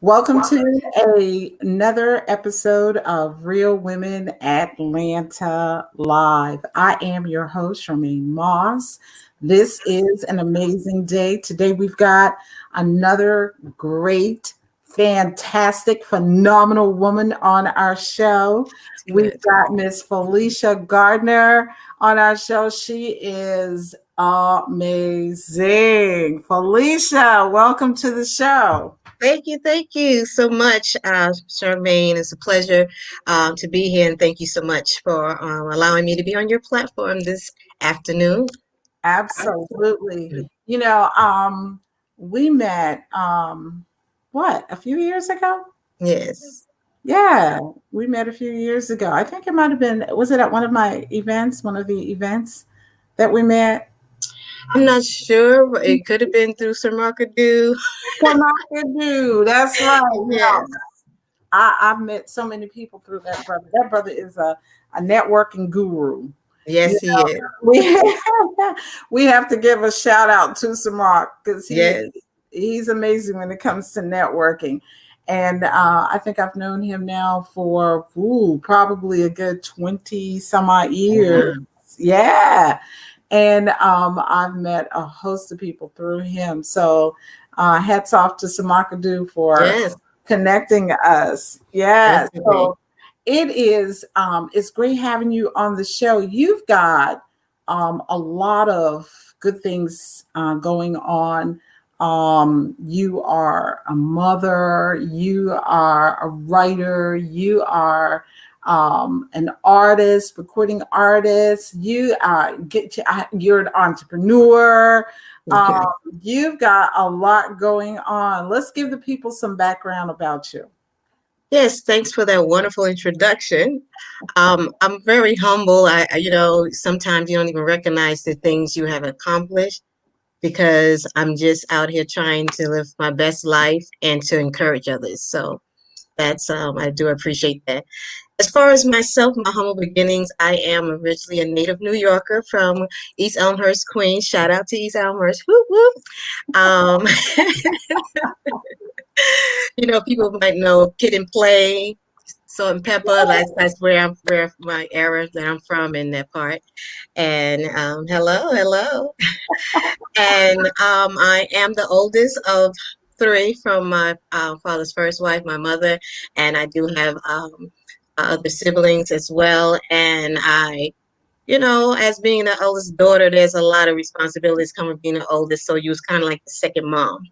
Welcome to another episode of Real Women Atlanta Live. I am your host, Charmaine Moss. This is an amazing day. Today we've got another great, fantastic, phenomenal woman on our show. We've Good. got Miss Felicia Gardner on our show. She is amazing. Felicia, welcome to the show. Thank you so much, Charmaine. It's a pleasure to be here, and thank you so much for allowing me to be on your platform this afternoon. Absolutely. You know, we met a few years ago? Yes. Yeah, we met a few years ago. I think it might have been, was it at one of my events, one of the events that we met? I'm not sure. It could have been through Sir Markadoo. Come on, you do. That's right. Yes. I've met so many people through that brother. That brother is a networking guru. You Yes, he is. we we have to give a shout out to Samar because Yes. he's amazing when it comes to networking. And I think I've known him now for probably a good 20 some odd years. Wow. Yeah. And I've met a host of people through him. So hats off to Samakadu for Yes, connecting us. Yeah. definitely. So it's great having you on the show. You've got a lot of good things going on. You are a mother, you are a writer, you are an artist, recording artist. You're an entrepreneur. Um, Okay. you've got a lot going on. Let's give the people some background about you. Yes, thanks for that wonderful introduction. I'm very humble. Sometimes you don't even recognize the things you have accomplished because I'm just out here trying to live my best life and to encourage others. So that's I do appreciate that. As far as myself, my humble beginnings, I am originally a native New Yorker from East Elmhurst, Queens. Shout out to East Elmhurst. Whoop whoop. Um, People might know Kid and Play, Salt and Pepper. That's where my era that I'm from in that part. And hello. And I am the oldest of three from my father's first wife, my mother, and I do have other siblings as well. And as being the oldest daughter, there's a lot of responsibilities coming with being the oldest. So you was kind of like the second mom,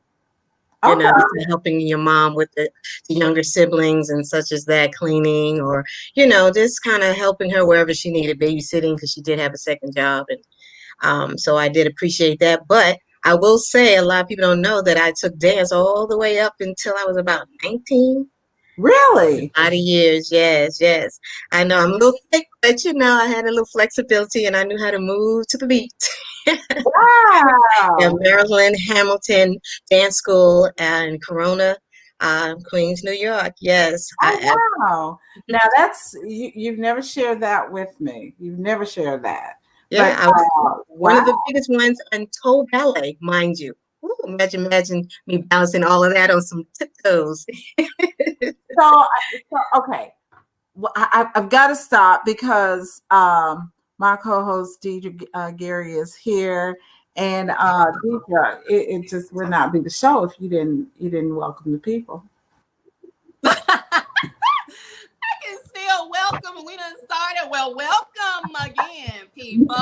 Okay. so helping your mom with the younger siblings and such as that, cleaning or, just kind of helping her wherever she needed, babysitting because she did have a second job. And so I did appreciate that. But I will say a lot of people don't know that I took dance all the way up until I was about 19. Really? A lot of years, yes, yes. I know I'm a little thick, but I had a little flexibility and I knew how to move to the beat. Yeah, Wow. Maryland, Hamilton Dance School in Corona, Queens, New York. Yes, Oh, wow. Now you've never shared that with me. You've never shared that. But yeah, I was one wow. of the biggest ones in toe ballet, mind you. Ooh, imagine me bouncing all of that on some tiptoes. Okay. Well, I've got to stop because my co-host Deidre Gary is here, and Deidre, it just would not be the show if you didn't welcome the people. Can still welcome. We done started. Well, welcome again, people.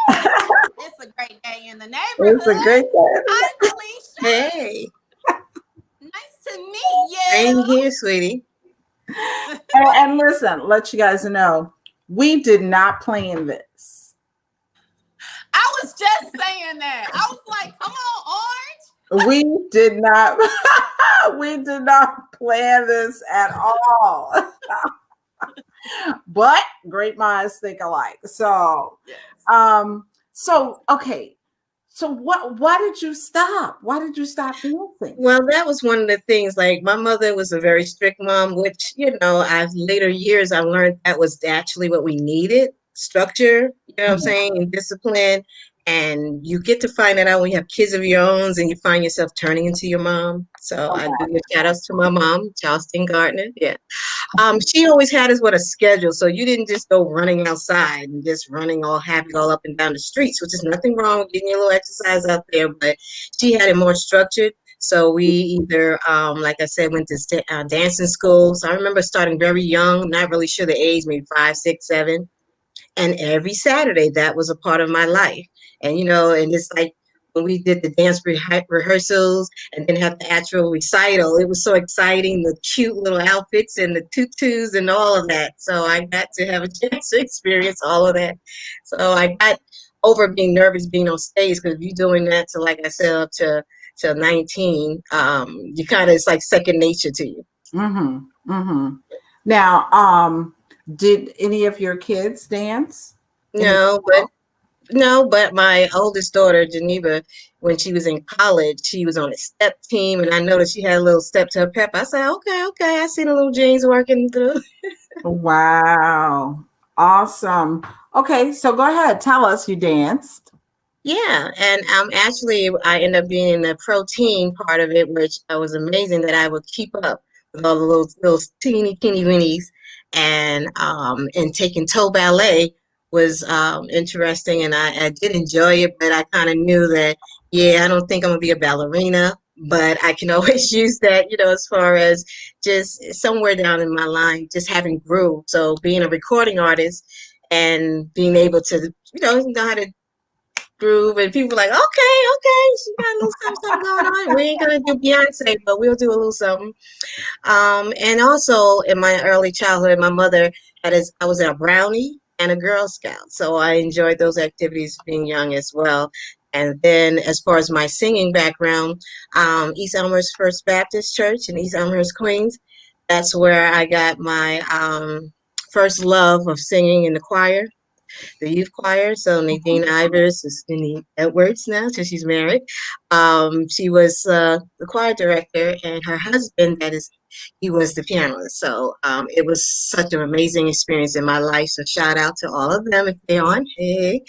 It's a great day in the It's a neighborhood. great day. Hi, Felicia. Hey, Nice to meet same you. here, sweetie. And listen, let you guys know, we did not plan this. I was just saying that. I was like, come on, Orange. We did not we did not plan this at all. But great minds think alike. So Yes. okay. So why did you stop? Why did you stop dancing? Well, that was one of the things. Like my mother was a very strict mom, which I've later years I learned that was actually what we needed: structure. You know what I'm saying, and discipline. And you get to find that out when you have kids of your own and you find yourself turning into your mom. So I do give shout outs to my mom, Charleston Gardner. Yeah. She always had us with a schedule, so you didn't just go running outside and just running all happy all up and down the streets, which is nothing wrong with getting your little exercise out there, but she had it more structured. So we either, like I said, went to dancing school. So I remember starting very young, not really sure the age, maybe 5, 6, 7. And every Saturday, that was a part of my life. And, and it's like when we did the dance rehearsals and then have the actual recital, it was so exciting, the cute little outfits and the tutus and all of that. So I got to have a chance to experience all of that. So I got over being nervous being on stage, because if you're doing that to, like I said, up to 19, you kind of, it's like second nature to you. Mm-hmm. Mm-hmm. Now, did any of your kids dance? No, but my oldest daughter, Geneva, when she was in college, she was on a step team, and I noticed she had a little step to her pep. I said, okay, I see the little jeans working through. Wow. Awesome. Okay, so go ahead. Tell us you danced. Yeah, and actually, I ended up being in the pro team part of it, which was amazing that I would keep up with all the little teeny weenies, and taking toe ballet was interesting, and I did enjoy it, but I kind of knew that, yeah, I don't think I'm gonna be a ballerina, but I can always use that, as far as just somewhere down in my line, just having groove. So being a recording artist and being able to, know how to groove, and people were like, okay, she got a little something going on. We ain't gonna do Beyonce, but we'll do a little something. And also in my early childhood, my mother I was a brownie and a Girl Scout, so I enjoyed those activities being young as well. And then as far as my singing background, East Elmhurst First Baptist Church in East Elmhurst, Queens. That's where I got my first love of singing in the choir, the youth choir. So Nadine Ivers is Nadine Edwards now, so she's married. She was the choir director, and her husband, he was the pianist. So it was such an amazing experience in my life. So shout out to all of them if they're on. Hey,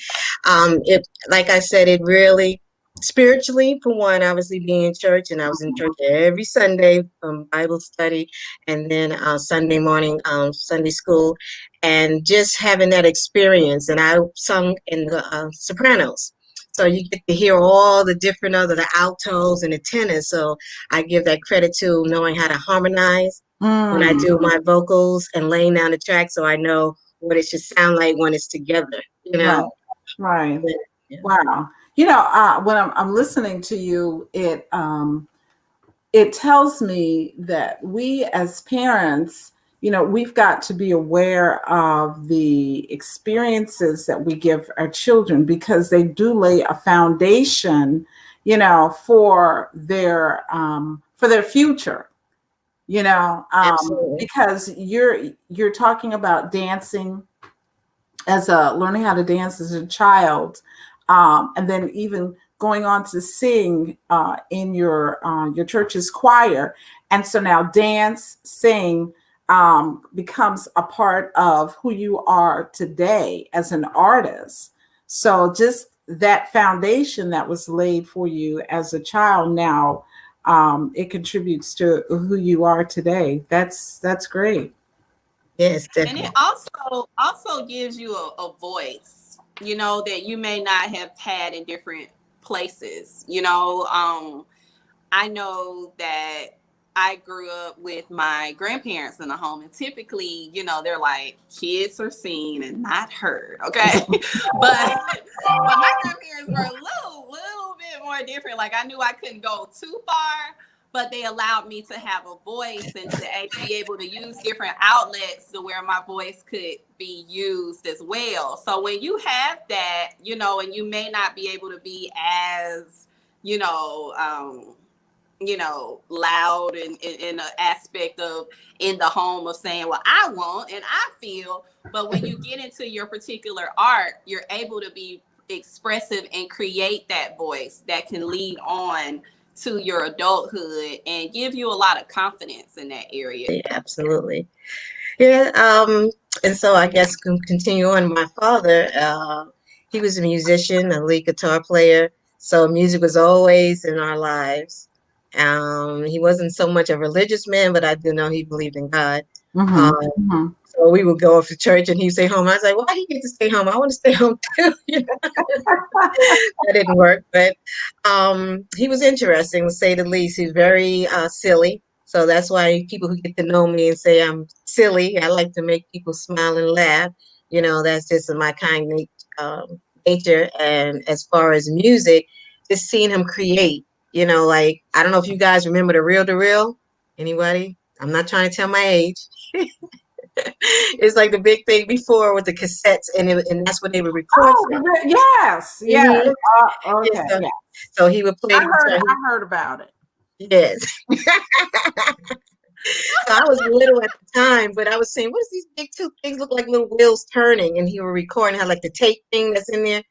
it, like I said, it really, spiritually, for one, obviously being in church, and I was in church every Sunday from Bible study, and then Sunday morning Sunday school, and just having that experience. And I sung in the sopranos, so you get to hear all the different other, the altos and the tenors. So I give that credit to knowing how to harmonize when I do my vocals and laying down the track, so I know what it should sound like when it's together. Right. Yeah. Wow. When I'm listening to you, it tells me that we as parents, we've got to be aware of the experiences that we give our children, because they do lay a foundation, for their future. Because you're talking about dancing learning how to dance as a child, and then even going on to sing in your church's choir. And so now sing becomes a part of who you are today as an artist. So just that foundation that was laid for you as a child, now it contributes to who you are today. That's great. Yes, definitely. And definitely. it also gives you a voice, that you may not have had in different places. I know that I grew up with my grandparents in the home, and typically, they're like, kids are seen and not heard. Okay. but my grandparents were a little bit more different. Like, I knew I couldn't go too far, but they allowed me to have a voice and to be able to use different outlets to where my voice could be used as well. So when you have that, and you may not be able to be as, loud and in an aspect of in the home of saying, well, I want and I feel. But when you get into your particular art, you're able to be expressive and create that voice that can lead on to your adulthood and give you a lot of confidence in that area. Yeah, absolutely. Yeah. And so I guess continue on. My father, he was a musician, a lead guitar player. So music was always in our lives. He wasn't so much a religious man, but I do know he believed in God. Mm-hmm. Um, Mm-hmm. so we would go off to church and he'd stay home. I was like, why do you get to stay home? I want to stay home too. That didn't work, but he was interesting, to say the least. He's very silly. So that's why people who get to know me and say I'm silly, I like to make people smile and laugh. That's just in my nature. And as far as music, just seeing him create, like, I don't know if you guys remember the reel to reel. Anybody? I'm not trying to tell my age. It's like the big thing before with the cassettes, and that's what they would record Oh, from. yes, yes. Mhm. Yeah, Okay, yeah. so he would play I the heard. guitar. I heard about it. Yes. So I was little at the time, but I was saying, what does these big two things look like, little wheels turning? And he would record and had like the tape thing that's in there,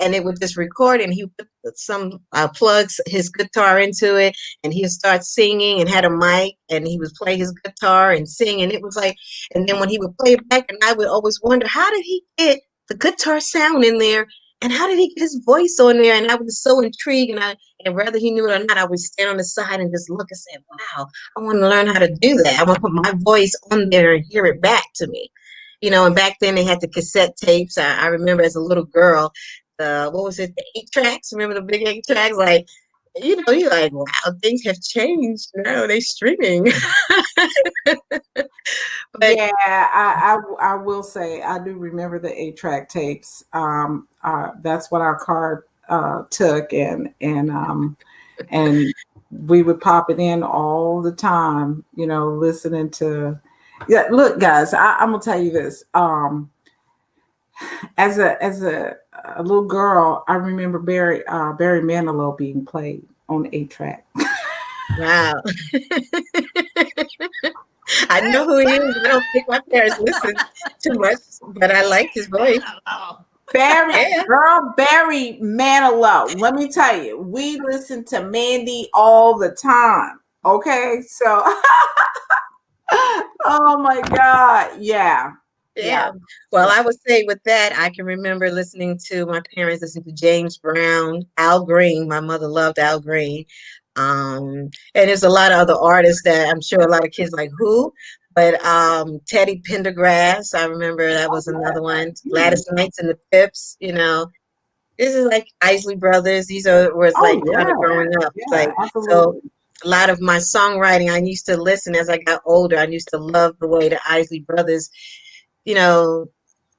and it would just record, and he would put some plugs his guitar into it, and he would start singing and had a mic, and he would play his guitar and sing, and it was like, and then when he would play it back, and I would always wonder, how did he get the guitar sound in there, and how did he get his voice on there? And I was so intrigued, and whether he knew it or not, I would stand on the side and just look and say, wow, I want to learn how to do that. I want to put my voice on there and hear it back to me. And back then they had the cassette tapes. I remember as a little girl, what was it, the 8 tracks? Remember the big 8 tracks? Like, you're like, wow, things have changed now. They streaming. But Yeah, I will say I do remember the 8-track tapes. That's what our car took, and we would pop it in all the time. Listening to. Yeah, look, guys, I'm gonna tell you this. As a little girl, I remember Barry Manilow being played on 8-track. wow. I know who he is. I don't think my parents listen too much, but I like his voice. Yeah. Barry Manilow. Let me tell you, we listen to Mandy all the time. Okay, so oh my God, yeah, yeah. Yeah. Well, I would say with that, I can remember listening to my parents listen to James Brown, Al Green. My mother loved Al Green. And there's a lot of other artists that I'm sure a lot of kids like who, but Teddy Pendergrass, I remember that was another one. Gladys Knights and the Pips. This is like Isley Brothers. These was Oh like kind of yeah, growing up. yeah, Like so absolutely. a lot of my songwriting, I used to listen as I got older. I used to love the way the Isley Brothers, you know,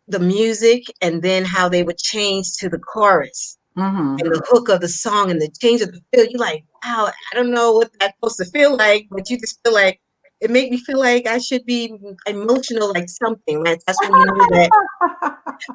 the music and then how they would change to the chorus Mm-hmm. and the hook of the song and the change of the feel. You're like, wow, I don't know what that's supposed to feel like, but you just feel like it made me feel like I should be emotional, like something. That's when you knew that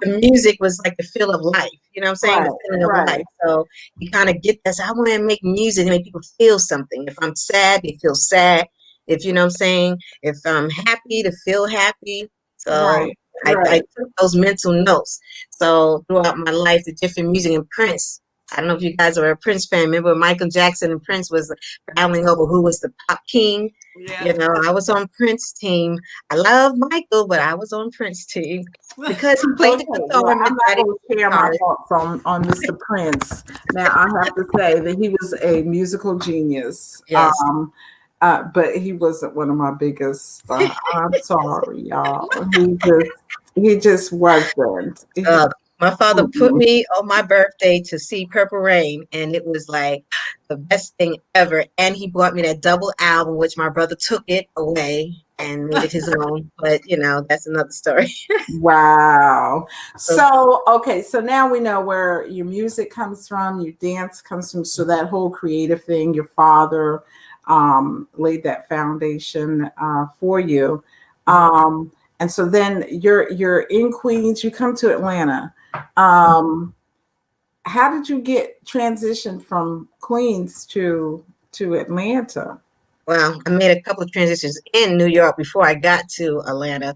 the music was like the feel of life. You know what I'm saying? Right, The feeling of right, life. So you kind of get this. I want to make music and make people feel something. If I'm sad, they feel sad. If you know what I'm saying, if I'm happy, to feel happy. So right, I right. took those mental notes. So throughout my life, the different music and Prince. I don't know if you guys are a Prince fan. Remember Michael Jackson and Prince was battling over who was the pop king. Yeah. I was on Prince team. I love Michael, but I was on Prince team because he played Okay, the guitar well, and my I'm not daddy going was to a share my guitarist. thoughts on Mr. Prince. Now, I have to say that he was a musical genius, Yes. but he wasn't one of my biggest. I'm sorry, y'all. He just wasn't. Uh, my father put Mm-mm. me on my birthday to see Purple Rain, and it was like the best thing ever. And he bought me that double album, which my brother took it away and made it his own. But that's another story. Wow. So, So, okay, so now we know where your music comes from, your dance comes from. So that whole creative thing, your father laid that foundation for you. And so then you're in Queens, you come to Atlanta. Um, how did you get transitioned from Queens to Atlanta? well, I made a couple of transitions in New York before I got to Atlanta.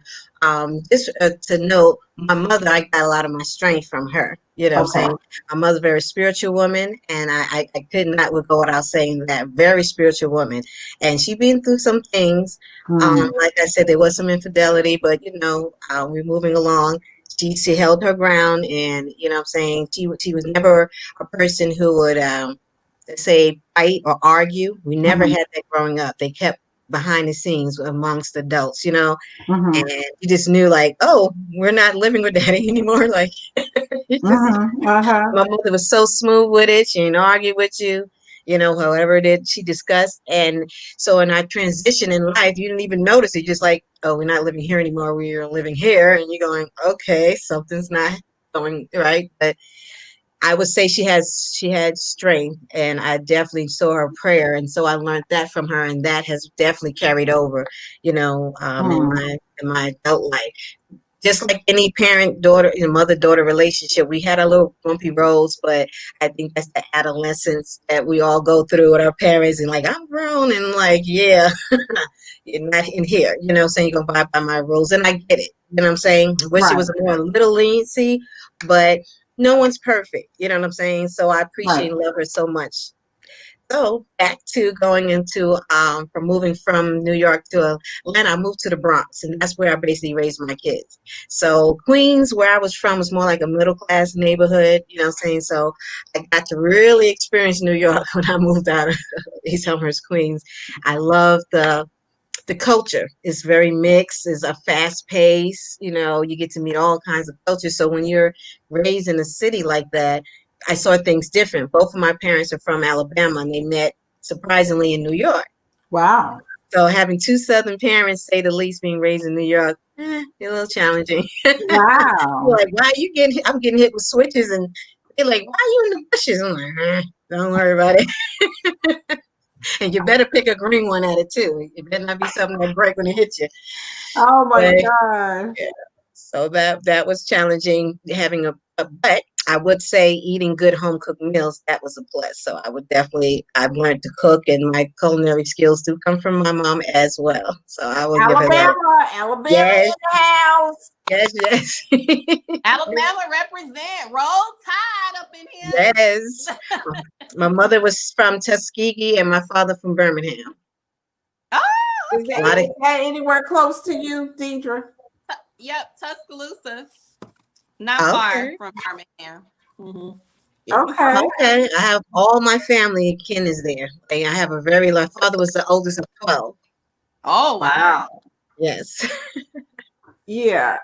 Just to note, my mother, I got a lot of my strength from her. You know what I'm Okay. saying? My mother's a very spiritual woman, and I could not would go without saying that. Very spiritual woman. And she been through some things. Mm, Like I said, there was some infidelity, but we're moving along. She held her ground, and you know what I'm saying? She was never a person who would let's say fight or argue. We never mhm, had that growing up. They kept behind the scenes amongst adults, you know, mhm, and you just knew like, oh, we're not living with daddy anymore. Like you just mhm, uh-huh. my mother was so smooth with it. She didn't argue with you, however it did she discussed. And so in our transition in life, you didn't even notice it. Just like, oh, we're not living here anymore. We're living here. And you're going, okay, something's not going right. But I would say she had strength, and I definitely saw her prayer, and so I learned that from her, and that has definitely carried over, in Mm, my adult life. Just like any parent daughter, mother daughter relationship, we had our little bumpy roads, but I think that's the adolescence that we all go through with our parents, and like I'm grown, and like yeah, you're not in here, saying you're gonna abide by my rules, and I get it. You know what I'm saying? I wish it right, was more little leniency, but no one's perfect. You know what I'm saying? So I right. appreciate and love her so much. So back to going into from moving from New York to Atlanta, I moved to the Bronx, and that's where I basically raised my kids. So Queens, where I was from, was more like a middle class neighborhood. You know what I'm saying? So I got to really experience New York when I moved out of East Elmhurst, Queens. I love the culture is very mixed, is a fast pace, you get to meet all kinds of cultures. So when you're raised in a city like that, I saw things different. Both of my parents are from Alabama, and they met surprisingly in New York. Wow. So having two Southern parents, say the least, being raised in New York, a little challenging. You're Wow. like, why are you getting hit? I'm getting hit with switches, and they're like, why are you in the bushes? I'm like, don't worry about it. And you better pick a green one at it too. It better not be something that break when it hits you. Oh my But God. yeah, so that was challenging having but I would say eating good home cooked meals, that was a plus. So I've learned to cook, and my culinary skills do come from my mom as well. So I will give her that. Alabama, Alabama Yes, in the house. yes, yes. Alabama represent. Roll Tide up in Yes. here. My mother was from Tuskegee and my father from Birmingham. Oh, Is A that, lot okay. of is that anywhere close to you, Deidre? Yep, Tuscaloosa. Not far okay. from Birmingham. Hmm. Okay. Okay. I have all my family kin is there. And I have a very my father was the oldest of 12. Oh, wow. Wow. Yes. Yeah.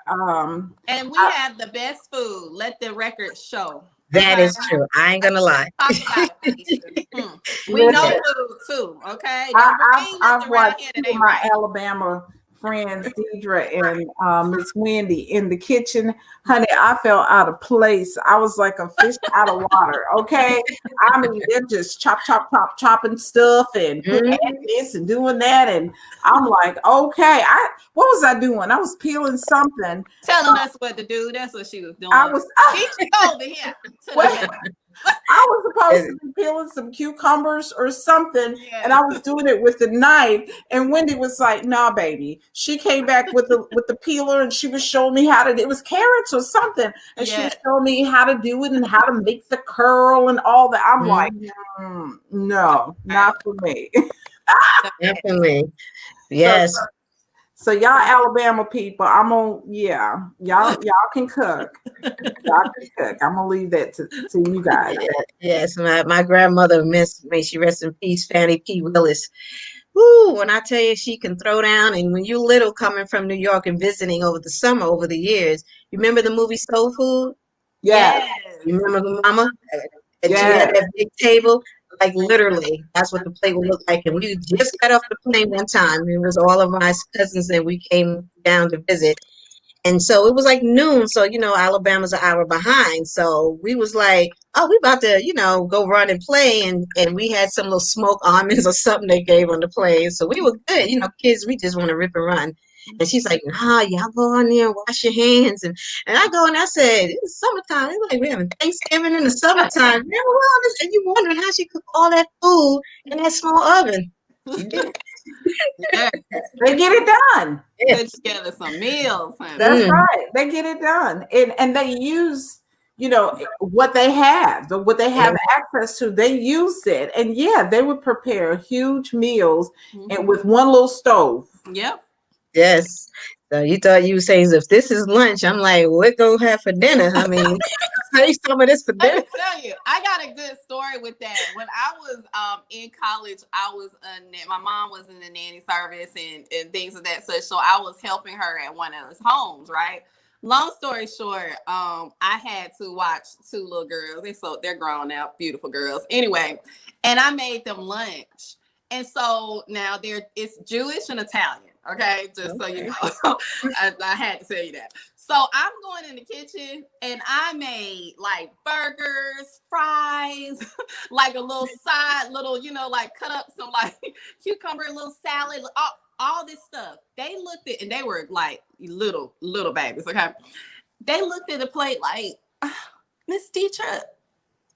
And we I, have the best food. Let the record show. That Okay. is true. I ain't Let's gonna lie. talk about it, Felicia. We know Yes. listen, food too. Okay. Don't I've bring I've nothing around watched here two that of ain't my right. Alabama friends, Deidre and Miss Wendy, in the kitchen. Honey, I felt out of place. I was like a fish out of water. Okay, I mean they're just chopping stuff and putting Mhm. this and doing that, and I'm like, okay, what was I doing? I was peeling something. Telling us what to do. That's what she was I doing. was Teach you over here to the well, left. I was supposed to be peeling some cucumbers or something, and Yeah. I was doing it with the knife. And Wendy was like, "Nah, baby." She came back with the peeler, and she was showing me how to. It was carrots or something, and she Yeah. was showing me how to do it and how to make the curl and all that. I'm like, Mhm. no, Right. not for me. The best. Definitely. so, Yes. so y'all Alabama people, I'm on. Yeah, y'all can cook. Y'all can cook. I'm gonna leave that to you guys. Yeah. Yes. My grandmother, may she rest in peace, Fanny P. Willis. Woo, when I tell you she can throw down, and when you little coming from New York and visiting over the summer, over the years, you remember the movie Soul Food? Yes, You Yes. remember Mama? And she had yes. that big table. Like literally, that's what the plate would look like. And we just got off the plane one time. It was all of my cousins that we came down to visit. And so it was like noon. So, Alabama's an hour behind. So we was like, oh, we about to, go run and play. And we had some little smoked almonds or something they gave on the plane. So we were good. Kids, we just want to rip and run. And she's like, nah, y'all go on there and wash your hands. And I go and I said, it's summertime. It's like we're having Thanksgiving in the summertime. Remember all this? And you wondering how she cooked all that food in that small oven. She did. Yes. They get it done. Put Yes. together some meals, honey. That's Mm. right. They get it done. And they use what they have, what they have access to, they used it. And yeah, they would prepare huge meals and with one little stove. Yep. Yes. So you thought you were saying, if this is lunch, I'm like, what go have for dinner? I mean, save some of this for Let dinner. me tell you, I got a good story with that. When I was in college, my mom was in the nanny service and things of that such. So I was helping her at one of those homes, right? Long story short, I had to watch two little girls. They're grown now, beautiful girls. Anyway, and I made them lunch. And so now it's Jewish and Italian. Okay, just so you know, I had to tell you that. So I'm going in the kitchen and I made like burgers, fries, like a little side, like cut up some like cucumber, little salad, all this stuff. They looked at, and they were like little babies. Okay, they looked at the plate like, Miss Teacher,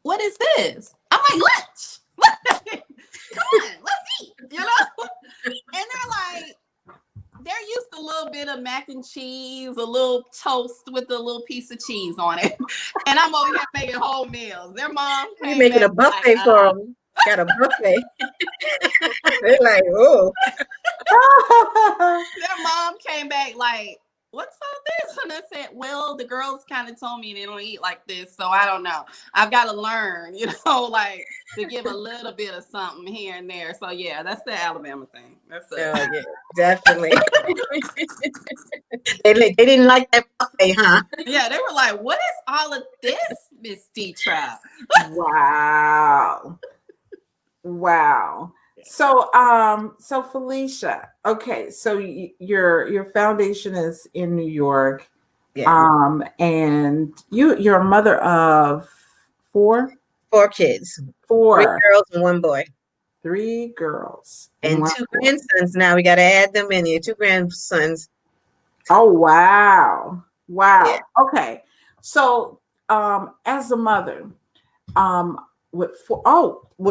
what is this? I'm like, lunch. Come on, let's eat. And they're like, they're used to a little bit of mac and cheese, a little toast with a little piece of cheese on it. And I'm over here making whole meals. Their mom You're making a buffet for them. Got a buffet. They're like, oh. Their mom came back like, what's all this? And I said, well, the girls kind of told me they don't eat like this, so I don't know. I've got to learn, like to give a little bit of something here and there. So yeah, that's the Alabama thing. That's it. Yeah, definitely. They didn't like that buffet, huh? Yeah, they were like, what is all of this, Miss D-Trap? Wow. So Felicia, okay, so your foundation is in New York, and you're a mother of four kids, 3 girls and 1 boy, 3 girls and 2 grandsons. Now we got to add them in here. 2 grandsons. Oh wow! Yeah. Okay, so as a mother, with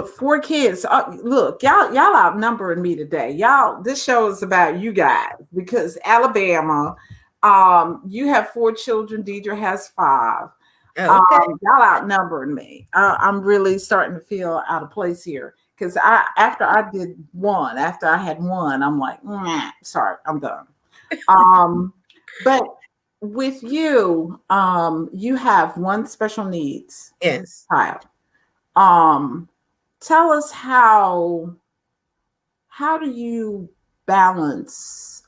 4 kids. Look, y'all outnumbering me today. This show is about you guys because Alabama, you have 4 children. Deidre has 5. Okay. Y'all outnumbering me. I'm really starting to feel out of place here because after I had one, I'm like, sorry, I'm done. But with you, you have 1 special needs child. Tell us how do you balance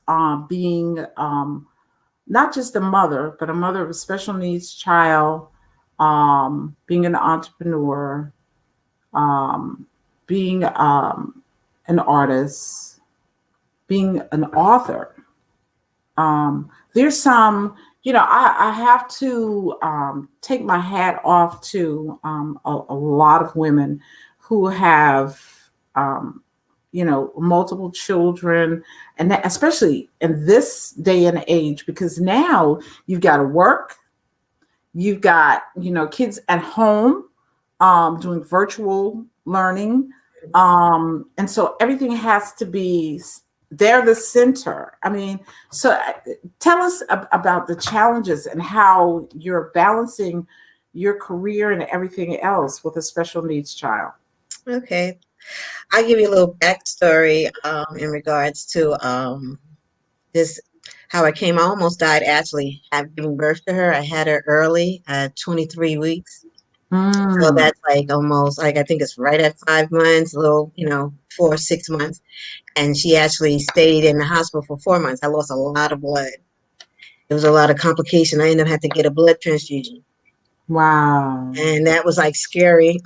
being not just a mother, but a mother of a special needs child, being an entrepreneur, being an artist, being an author. There's some, I have to take my hat off to a lot of women who have, multiple children, and that, especially in this day and age, because now you've got to work, you've got, kids at home doing virtual learning, and so everything has to be. They're the center. I mean, so tell us about the challenges and how you're balancing your career and everything else with a special needs child. Okay. I'll give you a little backstory in regards to this, how I came. I almost died actually giving birth to her. I had her early at 23 weeks. So that's like almost, like, I think it's right at 5 months, a little, 4 or 6 months. And she actually stayed in the hospital for 4 months. I lost a lot of blood. It was a lot of complication. I ended up having to get a blood transfusion. Wow. And that was like scary.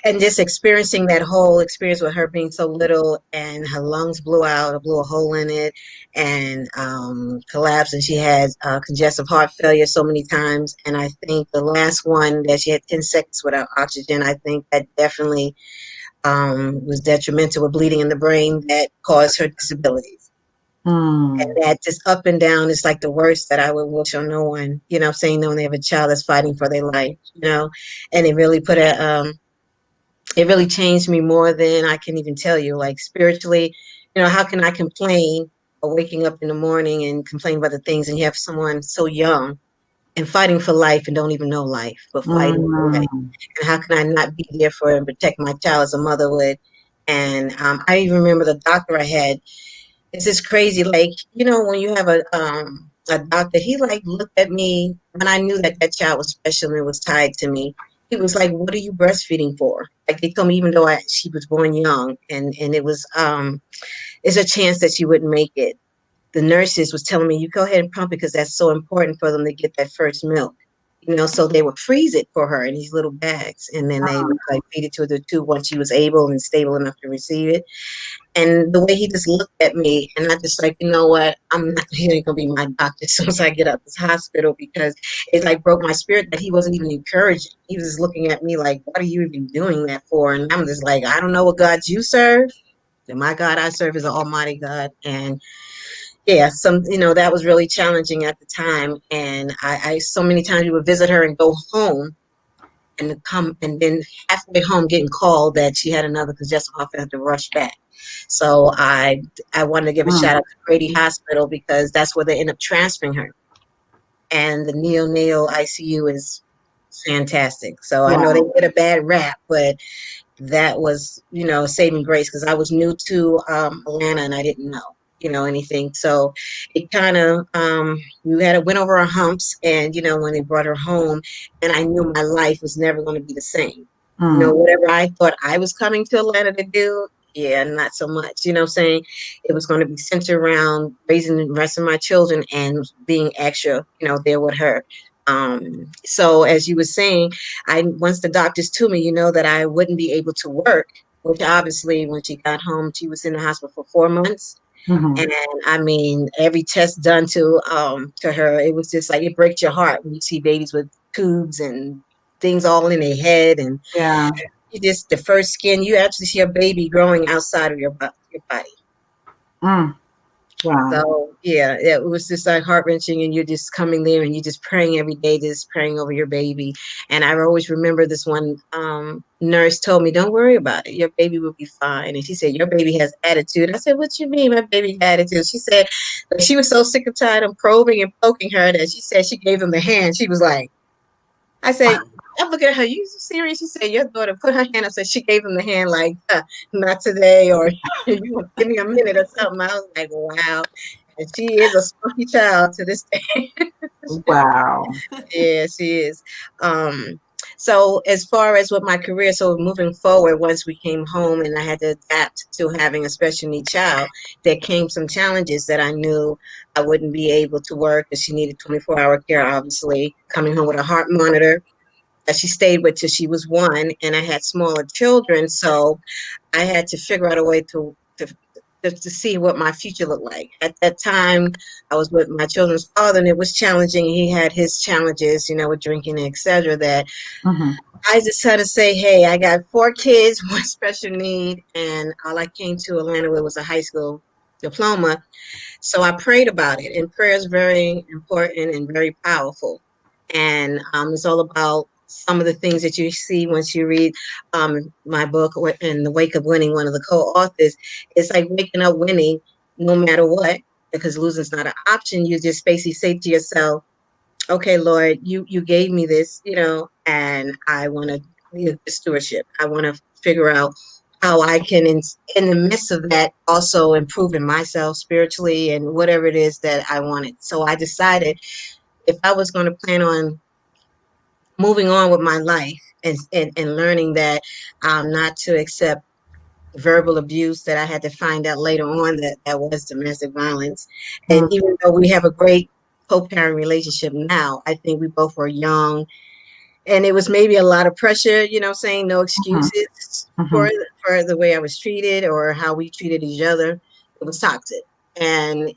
And just experiencing that whole experience with her being so little and her lungs blew out, blew a hole in it, and collapsed. And she had congestive heart failure so many times. And I think the last one that she had 10 seconds without oxygen, I think that definitely was detrimental with bleeding in the brain that caused her disabilities. And that just up and down is like the worst that I would wish on no one, saying knowing they have a child that's fighting for their life, and it really it really changed me more than I can even tell you, like spiritually, how can I complain or waking up in the morning and complain about the things, and you have someone so young and fighting for life and don't even know life, but fighting for life. Mm. And how can I not be there for and protect my child as a mother would? And I even remember the doctor I had. It's just crazy, like, when you have a doctor, he like looked at me when I knew that that child was special and was tied to me. He was like, "What are you breastfeeding for?" Like they told me, even though she was born young, and it was it's a chance that she wouldn't make it. The nurses was telling me, "You go ahead and pump it because that's so important for them to get that first milk." So they would freeze it for her in these little bags, and then they would like feed it to the tube once she was able and stable enough to receive it. And the way he just looked at me, and I just like, you know what? I'm not, he ain't gonna be my doctor as soon as I get out this hospital, because it like broke my spirit that he wasn't even encouraging. He was just looking at me like, what are you even doing that for? And I'm just like, I don't know what God you serve. And my God I serve is an almighty God. And yeah, that was really challenging at the time. And I so many times we would visit her and go home and come, and then halfway home getting called that she had another congestive heart failure, had to rush back. So I wanted to give a Mm. shout out to Grady Hospital, because that's where they end up transferring her. And the neonatal ICU is fantastic. So I know they Wow. get a bad rap, but that was, saving grace, because I was new to Atlanta and I didn't know, anything. So it kind of, we had went over our humps, and, when they brought her home, and I knew my life was never going to be the same. Mm. Whatever I thought I was coming to Atlanta to do, yeah, not so much. What I'm saying? It was going to be centered around raising the rest of my children and being extra, there with her. So as you were saying, once the doctors told me, that I wouldn't be able to work, which obviously when she got home, she was in the hospital for 4 months. Mhm. And I mean, every test done to her, it was just like, it breaks your heart when you see babies with tubes and things all in their head, and Yeah. you just, the first skin, you actually see a baby growing outside of your body. Mm. Wow. So yeah, it was just like heart wrenching, and you're just coming there and you're just praying every day, just praying over your baby. And I always remember this one nurse told me, "Don't worry about it. Your baby will be fine." And she said, "Your baby has attitude." I said, "What you mean, my baby has attitude?" She said, but she was so sick and tired of probing and poking her that she said she gave him the hand. She was like, I said, I'm looking at her, you serious? She said, your daughter put her hand up, so she gave him the hand like, not today, or you give me a minute or something. I was like, wow. And she is a spunky child to this day. Wow. Yeah, she is. So as far as with my career, so moving forward, once we came home and I had to adapt to having a special need child, there came some challenges that I knew I wouldn't be able to work, because she needed 24-hour care, obviously, coming home with a heart monitor that she stayed with till she was 1, and I had smaller children, so I had to figure out a way to see what my future looked like. At that time, I was with my children's father, and it was challenging. He had his challenges, with drinking, etc. That Mhm. I just had to say, hey, I got 4 kids, one special need, and all I came to Atlanta with was a high school diploma. So I prayed about it, and prayer is very important and very powerful. And it's all about some of the things that you see once you read my book, In the Wake of Winning, one of the co-authors. It's like waking up winning no matter what, because losing is not an option. You just basically say to yourself, okay, Lord, you gave me this, and I want to stewardship. I want to figure out how I can, in the midst of that, also improve in myself spiritually and whatever it is that I wanted. So I decided, if I was going to plan on moving on with my life, and learning that not to accept verbal abuse, that I had to find out later on that that was domestic violence. And Mm. even though we have a great co-parent relationship now, I think we both were young, and it was maybe a lot of pressure, saying no Mhm. excuses for Mhm. for the way I was treated or how we treated each other. It was toxic. And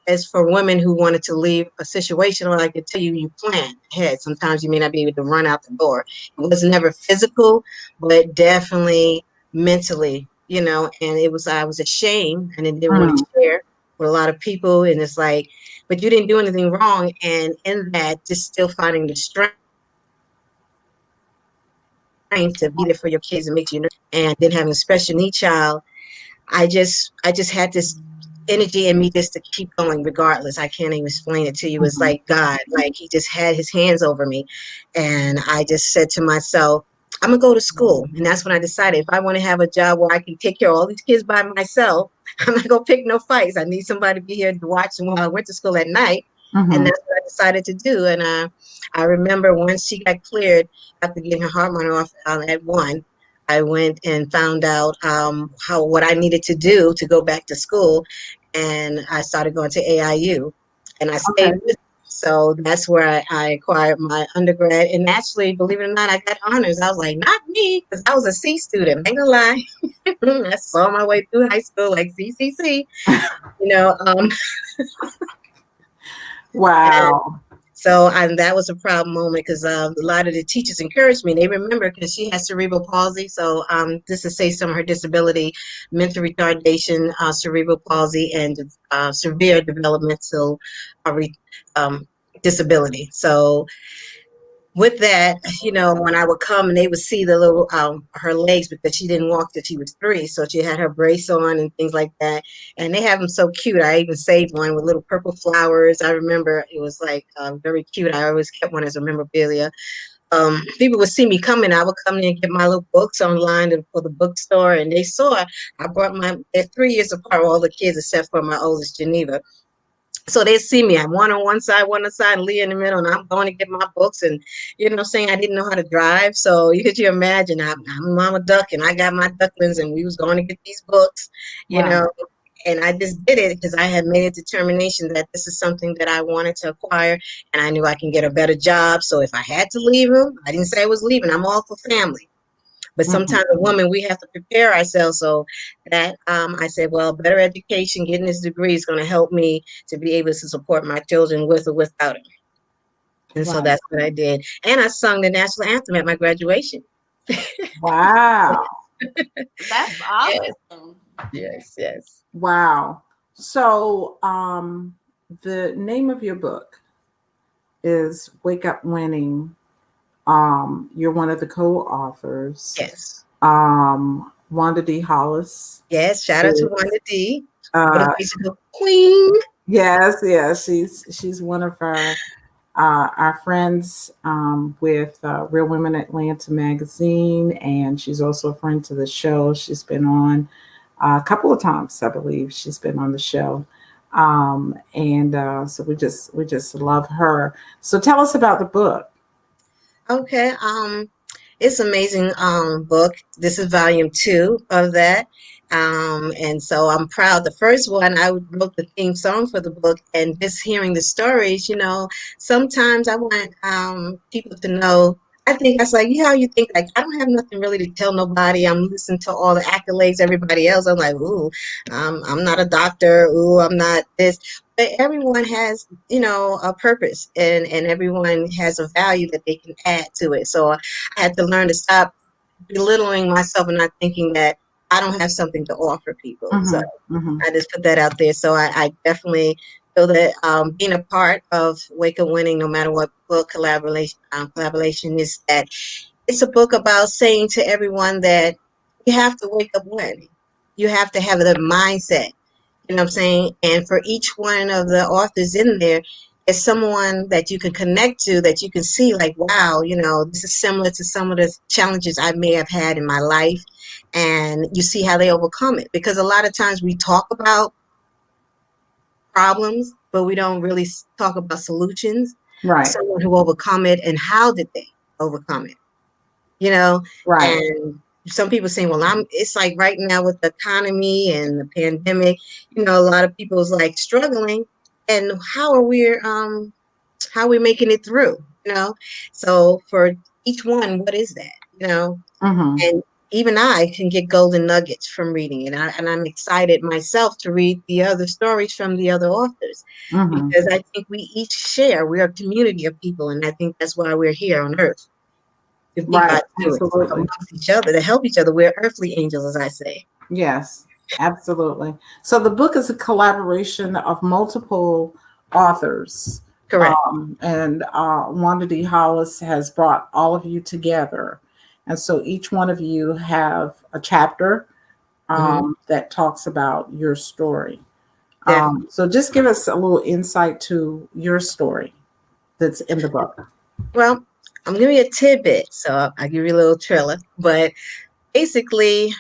as for women who wanted to leave a situation, well, I could tell you, you plan ahead. Sometimes you may not be able to run out the door. It was never physical, but definitely mentally, and I was ashamed, and I didn't want to Mm. share with a lot of people. And it's like, but you didn't do anything wrong. And in that, just still finding the strength to be there for your kids and make you know. And then having a special need child, I just had this energy in me just to keep going regardless. I can't even explain it to you. It's like God, like he just had his hands over me. And I just said to myself, I'm gonna go to school. And that's when I decided if I want to have a job where I can take care of all these kids by myself, I'm not gonna pick no fights. I need somebody to be here to watch them while I went to school at night. And that's what I decided to do. And I remember once she got cleared after getting her heart monitor off at 1, I went and found out what I needed to do to go back to school, and I started going to AIU, and I stayed with it. So that's where I acquired my undergrad, and actually, believe it or not, I got honors. I was like, not me, because I was a C student. Ain't gonna lie, I saw my way through high school like CCC, you know. Wow. So that was a proud moment because a lot of the teachers encouraged me. They remember because she has cerebral palsy. So just to say some of her disability, mental retardation, cerebral palsy, and severe developmental disability. So with that, you know, when I would come and they would see the little her legs because she didn't walk till she was 3, so she had her brace on and things like that, and they have them so cute. I even saved one with little purple flowers. I remember it was like very cute. I always kept one as a memorabilia. People would see me coming. I would come in and get my little books online for the bookstore, and they saw I brought they're 3 years apart, all the kids except for my oldest, Geneva. So they see me. I'm one on one side, and Leah in the middle, and I'm going to get my books. And you know what I'm saying? I didn't know how to drive. So could you imagine? I'm Mama Duck, and I got my ducklings, and we was going to get these books, you know. And I just did it because I had made a determination that this is something that I wanted to acquire, and I knew I can get a better job. So if I had to leave them, I didn't say I was leaving. I'm all for family. But sometimes a woman, we have to prepare ourselves. So that I said, well, better education, getting this degree is going to help me to be able to support my children with or without it. And so that's what I did. And I sung the national anthem at my graduation. Wow. That's awesome. Yes. Wow. So the name of your book is Wake Up Winning. You're one of the co-authors. Yes. Wanda D. Hollis. Yes, shout out to Wanda D. Queen. Yes, she's one of our friends with Real Women Atlanta magazine, and she's also a friend to the show. She's been on a couple of times, I believe. She's been on the show, and so we just love her. So tell us about the book. Okay. It's an amazing book. This is volume 2 of that. And so I'm proud. The first one, I wrote the theme song for the book, and just hearing the stories, you know, sometimes I want people to know. I think that's like, how you think, like, I don't have nothing really to tell nobody. I'm listening to all the accolades, everybody else. I'm like, ooh, I'm not a doctor. Ooh, I'm not this. But everyone has, you know, a purpose, and everyone has a value that they can add to it. So I had to learn to stop belittling myself and not thinking that I don't have something to offer people. So I just put that out there. So I definitely feel that being a part of Wake Up Winning, no matter what book collaboration is, that it's a book about saying to everyone that you have to wake up winning. You have to have the mindset. You know what I'm saying? And for each one of the authors in there, is someone that you can connect to, that you can see like, wow, you know, this is similar to some of the challenges I may have had in my life. And you see how they overcome it. Because a lot of times we talk about problems, but we don't really talk about solutions. Right. Someone who overcome it, and how did they overcome it? You know? Right. And some people saying, well, it's like right now with the economy and the pandemic, you know, a lot of people's like struggling, and how are we making it through, you know? So for each one, what is that, you know? And even I can get golden nuggets from reading it. And I'm excited myself to read the other stories from the other authors, because I think we each share, we're a community of people. And I think that's why we're here on earth. To be God's stewards amongst each other, to help each other. We're earthly angels, as I say. Yes, absolutely. So the book is a collaboration of multiple authors. Correct. And Wanda D. Hollis has brought all of you together. And so each one of you have a chapter that talks about your story. Definitely. So just give us a little insight to your story that's in the book. Well, I'm giving you a tidbit, so I'll give you a little trailer. But basically,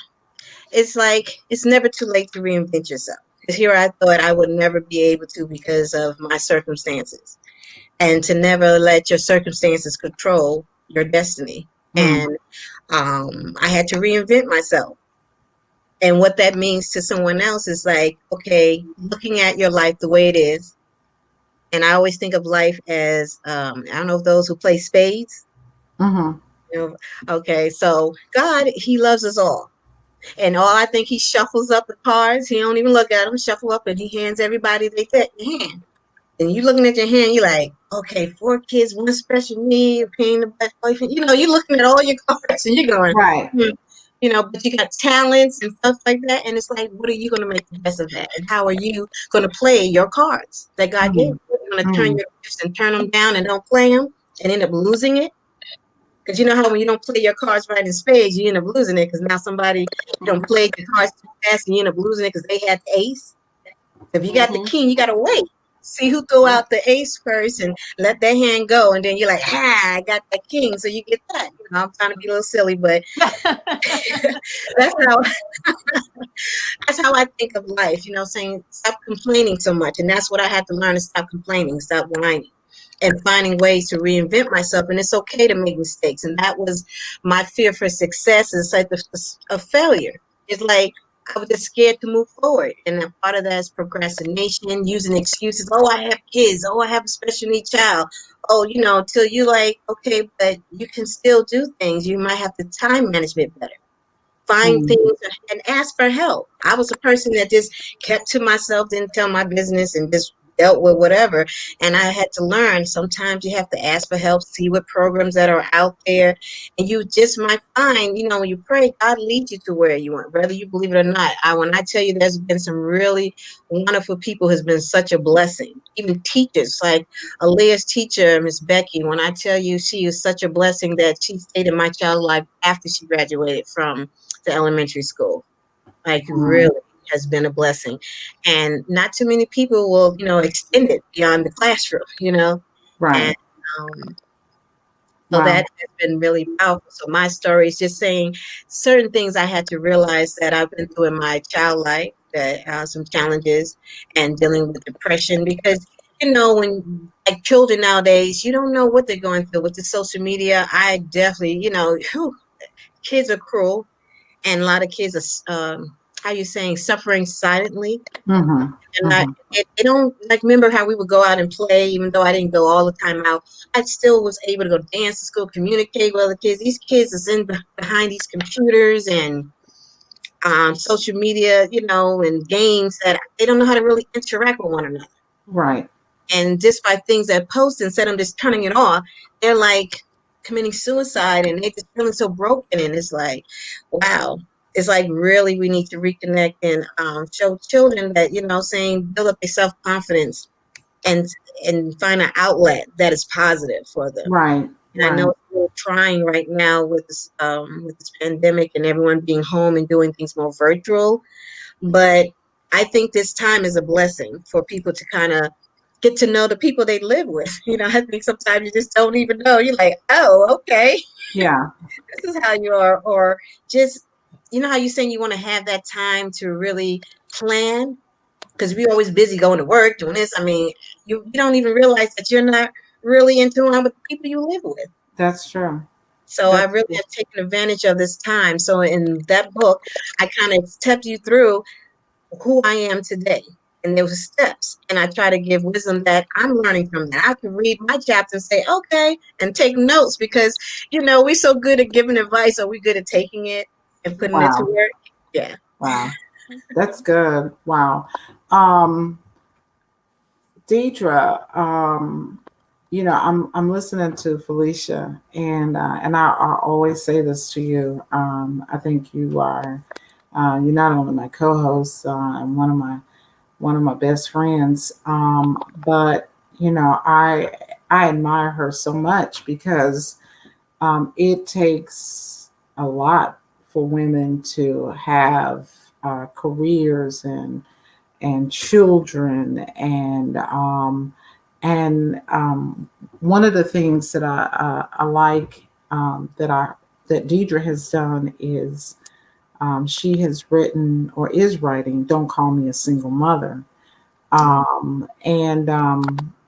it's like it's never too late to reinvent yourself. Because here I thought I would never be able to because of my circumstances, and to never let your circumstances control your destiny. Mm, And I had to reinvent myself. And what that means to someone else is like, okay, looking at your life the way it is. And I always think of life as, I don't know if those who play spades, mm-hmm, you know, okay, so God, He loves us all. And all I think He shuffles up the cards. He don't even look at them, shuffle up, and He hands everybody their hand. And you looking at your hand, you're like, okay, 4 kids, one special need, paying the best boyfriend. You know, you're looking at all your cards and you're going, right. hmm. You know, but you got talents and stuff like that. And it's like, what are you going to make the best of that? And how are you going to play your cards that God gave Mm, you? You're going to turn mm, your gifts and turn them down and don't play them and end up losing it. Because you know how when you don't play your cards right in spades, you end up losing it because now somebody, you don't play your cards too fast and you end up losing it because they had the ace. If you got the Mm-hmm. king, you got to wait. See who throw out the ace first and let that hand go. And then you're like, I got that king. So you get that. You know, I'm trying to be a little silly, but that's how that's how I think of life, you know, saying stop complaining so much. And that's what I had to learn to stop complaining, stop whining, and finding ways to reinvent myself. And it's okay to make mistakes. And that was my fear for success is like a failure. It's like I was just scared to move forward. And a part of that is procrastination, using excuses. Oh, I have kids. Oh, I have a special need child. Oh, you know, till you like, okay, but you can still do things. You might have the time management better, find mm, things and ask for help. I was a person that just kept to myself, didn't tell my business, and just dealt with whatever. And I had to learn sometimes you have to ask for help, see what programs that are out there. And you just might find, you know, when you pray, God leads you to where you want, whether you believe it or not. When I tell you there's been some really wonderful people has been such a blessing. Even teachers, like Aaliyah's teacher, Miss Becky, when I tell you she is such a blessing that she stayed in my child's life after she graduated from the elementary school. Like mm, really has been a blessing. And not too many people will, you know, extend it beyond the classroom, you know. And right. so Wow. that has been really powerful. So my story is just saying certain things I had to realize that I've been through in my child life, that some challenges and dealing with depression because you know when like children nowadays you don't know what they're going through with the social media. I definitely, you know, whew, kids are cruel and a lot of kids are how you saying suffering silently. Mm-hmm, And mm-hmm, it don't like remember how we would go out and play, even though I didn't go all the time out. I still was able to go dance to school, communicate with other kids. These kids is in behind these computers and social media, you know, and games that they don't know how to really interact with one another. right. And just by things that post instead of just turning it off, they're like committing suicide and they're just feeling so broken. And it's like, wow. It's like really we need to reconnect and show children that, you know, saying build up their self confidence and find an outlet that is positive for them. Right. And I know Right. it's a little trying right now with this pandemic and everyone being home and doing things more virtual. But I think this time is a blessing for people to kind of get to know the people they live with. You know, I think sometimes you just don't even know. You're like, oh, okay, Yeah. this is how you are. Or just, you know, how you saying you want to have that time to really plan because we're always busy going to work, doing this. I mean, you don't even realize that you're not really in tune with the people you live with. That's true. So I That's really true. have taken advantage of this time. So in that book, I kind of stepped you through who I am today. And there was steps. And I try to give wisdom that I'm learning from that. I can read my chapter and say, okay, and take notes because, you know, we're so good at giving advice. Are we good at taking it and putting it to Wow. work? Yeah. Wow. That's good. Wow. Um, Deidre, you know, I'm listening to Felicia, and I always say this to you. I think you're not only my co-host and one of my best friends, but you know, I admire her so much because it takes a lot for women to have careers and children and one of the things that I like that Deidre has done is she has written or is writing "Don't Call Me a Single Mother," and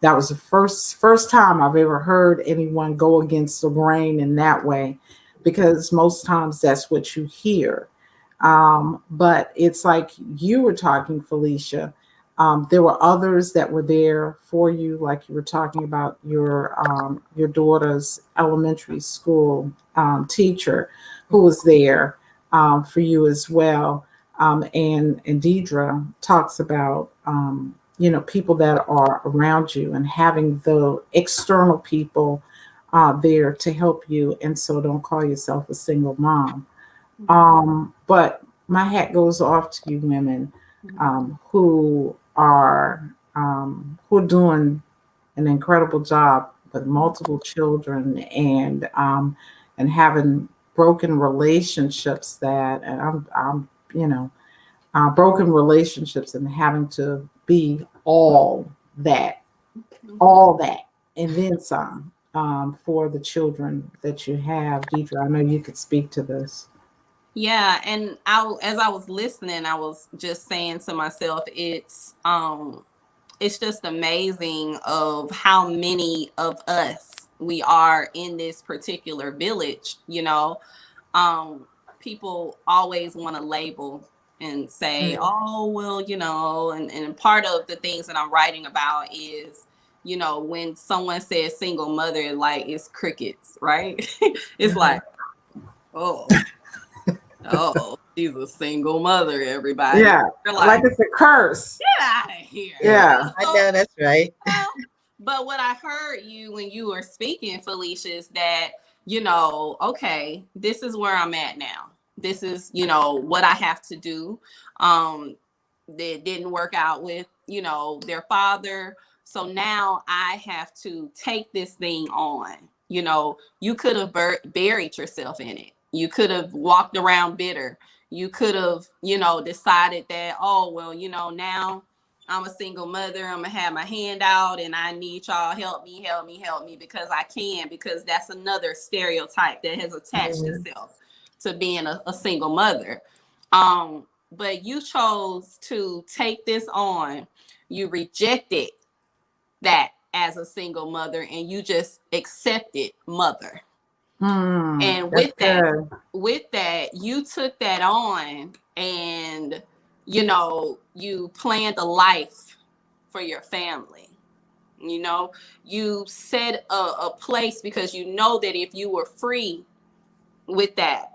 that was the first time I've ever heard anyone go against the grain in that way, because most times that's what you hear. But it's like you were talking, Felicia. There were others that were there for you, like you were talking about your daughter's elementary school teacher who was there for you as well. And Deidre talks about people that are around you and having the external people there to help you, and so don't call yourself a single mom. But my hat goes off to you women who are doing an incredible job with multiple children and having broken relationships broken relationships and having to be that, all that, and then some for the children that you have. Deidre, I know you could speak to this. Yeah, and as I was listening, I was just saying to myself, it's just amazing of how many of us we are in this particular village. People always want to label and say, oh, well, and part of the things that I'm writing about is, when someone says single mother, like it's crickets, right? It's like, oh, she's a single mother, everybody. Yeah, like it's a curse. Get out of here. Yeah. I know, that's right. But what I heard you when you were speaking, Felicia, is that, okay, this is where I'm at now. This is, what I have to do. That didn't work out with, their father. So now I have to take this thing on. You could have buried yourself in it. You could have walked around bitter. You could have, decided that, oh, well, now I'm a single mother. I'm going to have my hand out and I need y'all help me because I can, because that's another stereotype that has attached itself to being a single mother. But you chose to take this on. You rejected that as a single mother and you just accepted mother. And with that, you took that on and, you planned a life for your family. You set a place because you know that if you were free with that,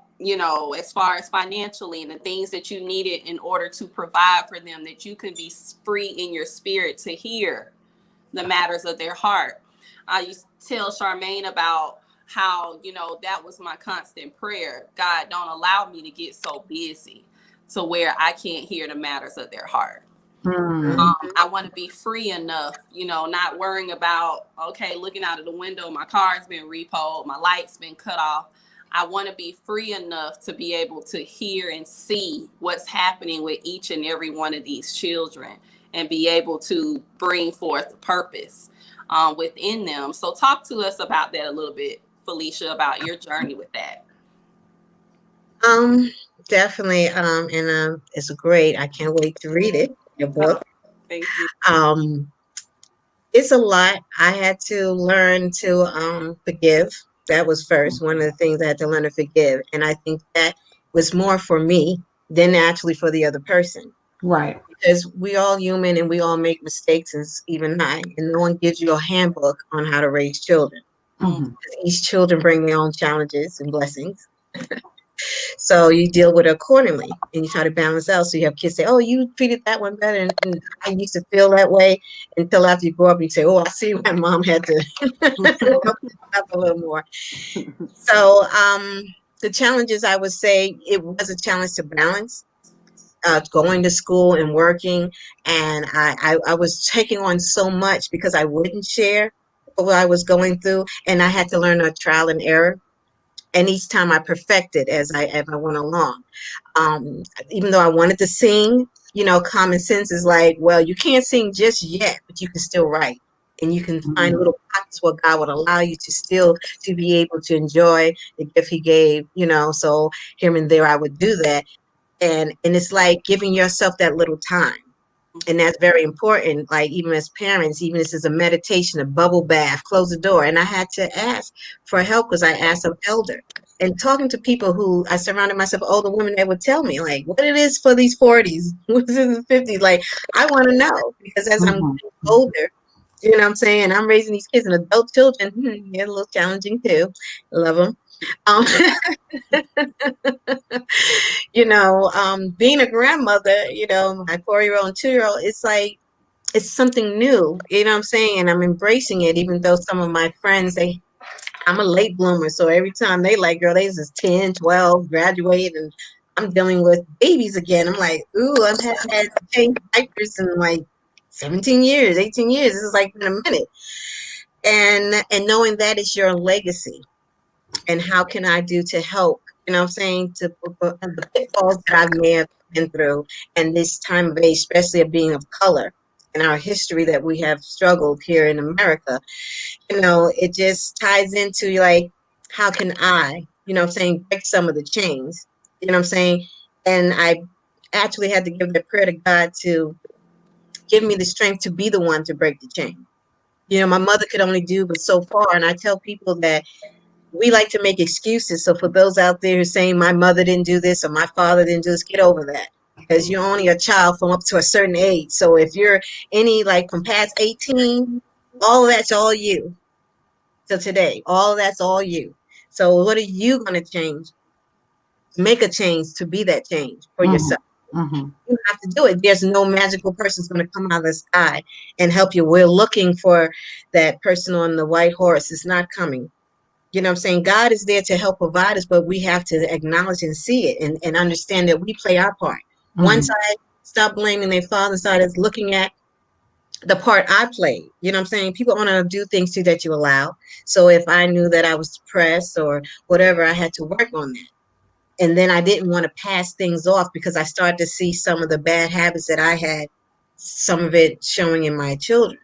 as far as financially and the things that you needed in order to provide for them, that you can be free in your spirit to hear the matters of their heart. I used to tell Charmaine about how, that was my constant prayer. God, don't allow me to get so busy to where I can't hear the matters of their heart. I want to be free enough, not worrying about, okay, looking out of the window, my car's been repoed, my light's been cut off. I want to be free enough to be able to hear and see what's happening with each and every one of these children and be able to bring forth purpose within them. So talk to us about that a little bit, Felicia, about your journey with that. Definitely. And it's great. I can't wait to read it, your book. Thank you. It's a lot. I had to learn to forgive. That was first. One of the things I had to learn to forgive. And I think that was more for me than actually for the other person. Right. Because we all human and we all make mistakes, and even I. And no one gives you a handbook on how to raise children. Each children bring their own challenges and blessings. So you deal with it accordingly and you try to balance out. So you have kids say, oh, you treated that one better. And I used to feel that way until after you grow up and you say, oh, I see my mom had to help up a little more. So the challenges, I would say it was a challenge to balance going to school and working. And I was taking on so much because I wouldn't share what I was going through. And I had to learn a trial and error. And each time I perfected as I went along. Even though I wanted to sing, common sense is like, well, you can't sing just yet, but you can still write. And you can find little pockets where God would allow you to still to be able to enjoy the gift he gave, so here and there I would do that. And it's like giving yourself that little time. And that's very important. Like even as parents, even this is a meditation, a bubble bath, close the door. And I had to ask for help because I asked an elder. And talking to people who I surrounded myself with older women that would tell me like what it is for these 40s, what is in the 50s. Like I want to know because as I'm getting older, you know what I'm saying? I'm raising these kids and adult children. They're a little challenging too. Love them. Um, being a grandmother, my 4-year-old and 2-year-old, it's like, it's something new, you know what I'm saying? And I'm embracing it, even though some of my friends, I'm a late bloomer. So every time they like, girl, they just 10, 12, graduate, and I'm dealing with babies again. I'm like, ooh, I've had to change diapers in like 17 years, 18 years. This is like in a minute. And knowing that is your legacy. And how can I do to help, you know what I'm saying, to the pitfalls that I may have been through and this time of age, especially of being of color and our history that we have struggled here in America. It just ties into like, how can I, what I'm saying, break some of the chains, you know what I'm saying? And I actually had to give the prayer to God to give me the strength to be the one to break the chain. My mother could only do but so far. And I tell people that we like to make excuses. So for those out there who are saying my mother didn't do this or my father didn't do this, get over that. Because you're only a child from up to a certain age. So if you're any like from past 18, all of that's all you. So today, all of that's all you. So what are you going to change? Make a change to be that change for yourself. You have to do it. There's no magical person's going to come out of the sky and help you. We're looking for that person on the white horse. It's not coming. You know what I'm saying? God is there to help provide us, but we have to acknowledge and see it and understand that we play our part. Once I stop blaming their father side, is looking at the part I played. You know what I'm saying? People want to do things too that you allow. So if I knew that I was depressed or whatever, I had to work on that. And then I didn't want to pass things off because I started to see some of the bad habits that I had, some of it showing in my children.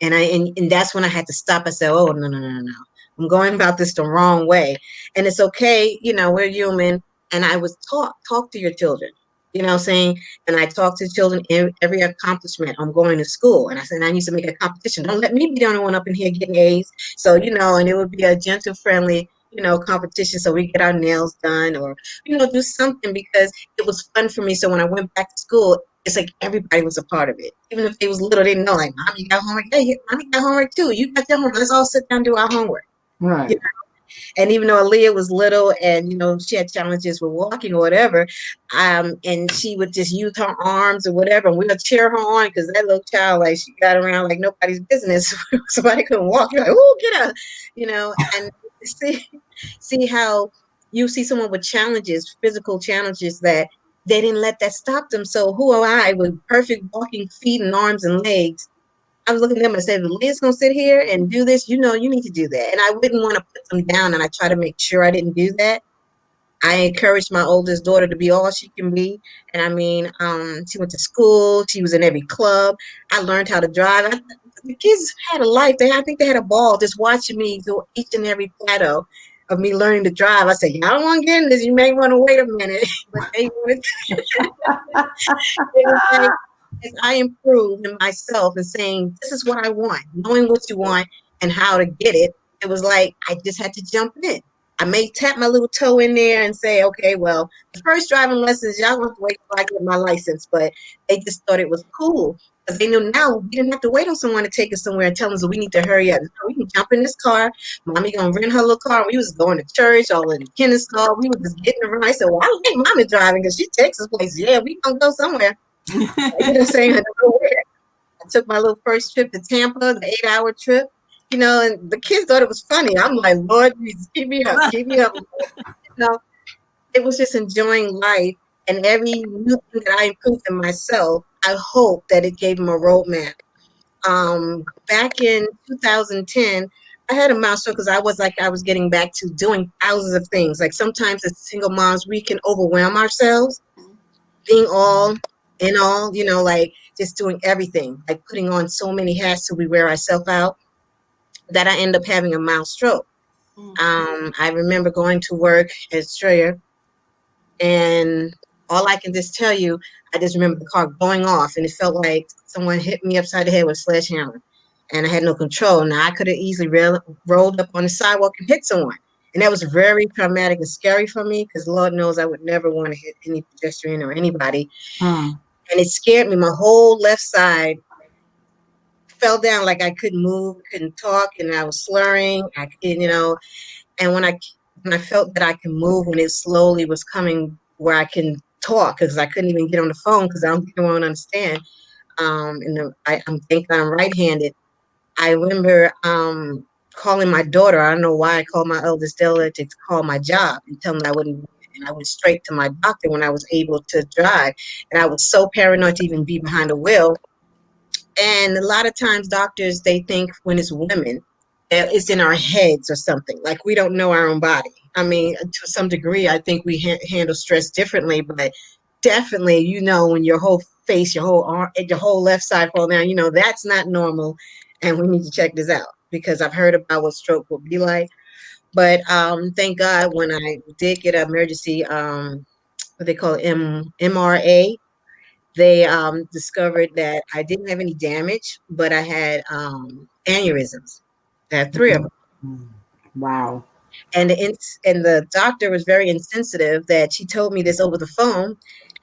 And that's when I had to stop. I said, oh, no. I'm going about this the wrong way. And it's okay. We're human. And I was talk to your children, you know what I'm saying? And I talk to children every accomplishment. I'm going to school. And I said, I need to make a competition. Don't let me be the only one up in here getting A's. So, and it would be a gentle, friendly, competition. So we get our nails done or, do something because it was fun for me. So when I went back to school, it's like everybody was a part of it. Even if they was little, they know, like, Mom, you got homework? Hey, Mommy got homework too. You got your homework. Let's all sit down and do our homework. Right. And even though Aaliyah was little and, she had challenges with walking or whatever, and she would just use her arms or whatever, and we would cheer her on because that little child, like, she got around like nobody's business. Somebody couldn't walk. You're like, oh, get up, and see how you see someone with challenges, physical challenges that they didn't let that stop them. So who am I with perfect walking feet and arms and legs? I was looking at them and said, if Leah's going to sit here and do this, you need to do that. And I wouldn't want to put them down. And I try to make sure I didn't do that. I encouraged my oldest daughter to be all she can be. And I mean, she went to school. She was in every club. I learned how to drive. The kids had a life. I think they had a ball just watching me do each and every plateau of me learning to drive. I said, y'all don't want to get in this. You may want to wait a minute. But they wanted to. As I improved in myself and saying, this is what I want, knowing what you want and how to get it, it was like I just had to jump in. I may tap my little toe in there and say, okay, well, the first driving lessons, y'all want to wait till I get my license, but they just thought it was cool because they knew now we didn't have to wait on someone to take us somewhere and tell us we need to hurry up. No, we can jump in this car. Mommy gonna rent her little car. We was going to church, all in the Kennesaw. We were just getting around. I said, well, I like Mommy driving because she takes us places. Yeah, we gonna go somewhere. You know what I'm saying? I took my little first trip to Tampa, the 8-hour trip, and the kids thought it was funny. I'm like, Lord Jesus, keep me up. It was just enjoying life and every new thing that I improved in myself. I hope that it gave them a roadmap. Back in 2010, I had a milestone because I was getting back to doing thousands of things. Like sometimes as single moms, we can overwhelm ourselves being all in all, you know, like just doing everything, like putting on so many hats till we wear ourselves out, that I end up having a mild stroke. I remember going to work as Strayer, and all I can just tell you, I just remember the car going off, and it felt like someone hit me upside the head with a sledgehammer, and I had no control. Now I could have easily rolled up on the sidewalk and hit someone, and that was very traumatic and scary for me because Lord knows I would never want to hit any pedestrian or anybody, Mm. and it scared me. My whole left side fell down, like I couldn't move, couldn't talk, and I was slurring. I could, you know, and when I felt that I could move, when it slowly was coming where I can talk, because I couldn't even get on the phone because I don't think anyone understand. I'm thinking I'm right-handed. I remember calling my daughter. I don't know why I called my eldest Della to call my job and tell them I wouldn't. And I went straight to my doctor when I was able to drive. And I was so paranoid to even be behind the wheel. And a lot of times doctors, they think when it's women, that it's in our heads or something. Like we don't know our own body. I mean, to some degree, I think we handle stress differently, but definitely, you know, when your whole face, your whole arm, your whole left side fall down, you know, that's not normal. And we need to check this out because I've heard about what stroke will be like. But thank God when I did get an emergency, what they call MRA, they discovered that I didn't have any damage, but I had aneurysms. I had 3 of them. Mm. Wow. And the doctor was very insensitive that she told me this over the phone.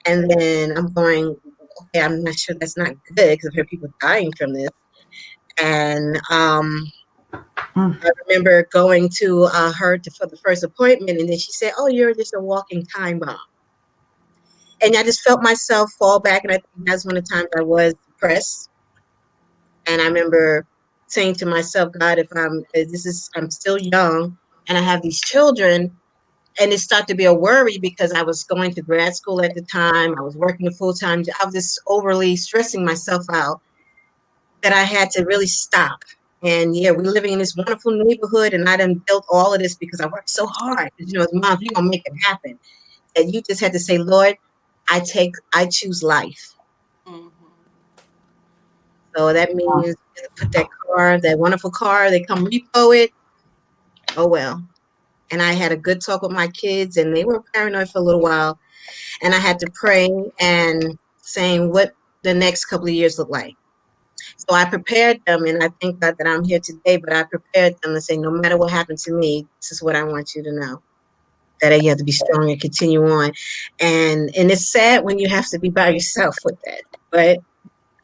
And then I'm going, okay, I'm not sure, that's not good because I've heard people dying from this. And Mm. I remember going to her for the first appointment, and then she said, "Oh, you're just a walking time bomb." And I just felt myself fall back, and I think that's one of the times I was depressed. And I remember saying to myself, God, I'm still young and I have these children, and it started to be a worry because I was going to grad school at the time. I was working a full-time job. I was just overly stressing myself out that I had to really stop. And yeah, we're living in this wonderful neighborhood, and I done built all of this because I worked so hard. You know, as mom, you're gonna make it happen. And you just had to say, Lord, I choose life. So that means put that wonderful car, they come repo it. Oh well. And I had a good talk with my kids, and they were paranoid for a little while. And I had to pray and saying what the next couple of years look like. So I prepared them, and I thank God that I'm here today, but I prepared them and say, no matter what happened to me, this is what I want you to know. That you have to be strong and continue on. And it's sad when you have to be by yourself with that. But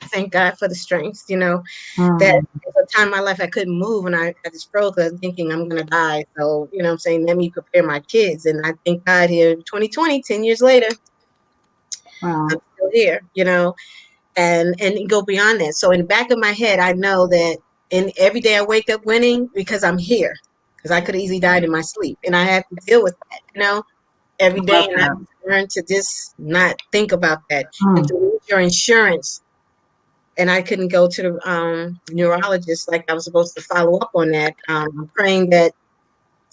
thank God for the strength, you know, that Mm. there was a time in my life I couldn't move, and I just froze because I was thinking I'm going to die. So, you know what I'm saying, let me prepare my kids. And I thank God here, 2020, 10 years later, Wow. I'm still here, you know, and go beyond that. So in the back of my head, I know that every day I wake up winning because I'm here, because I could have easily died in my sleep. And I have to deal with that, you know, every I day. love And I that. learned to just not think about that and Mm. to lose your insurance. And I couldn't go to the neurologist like I was supposed to follow up on that. I'm praying that,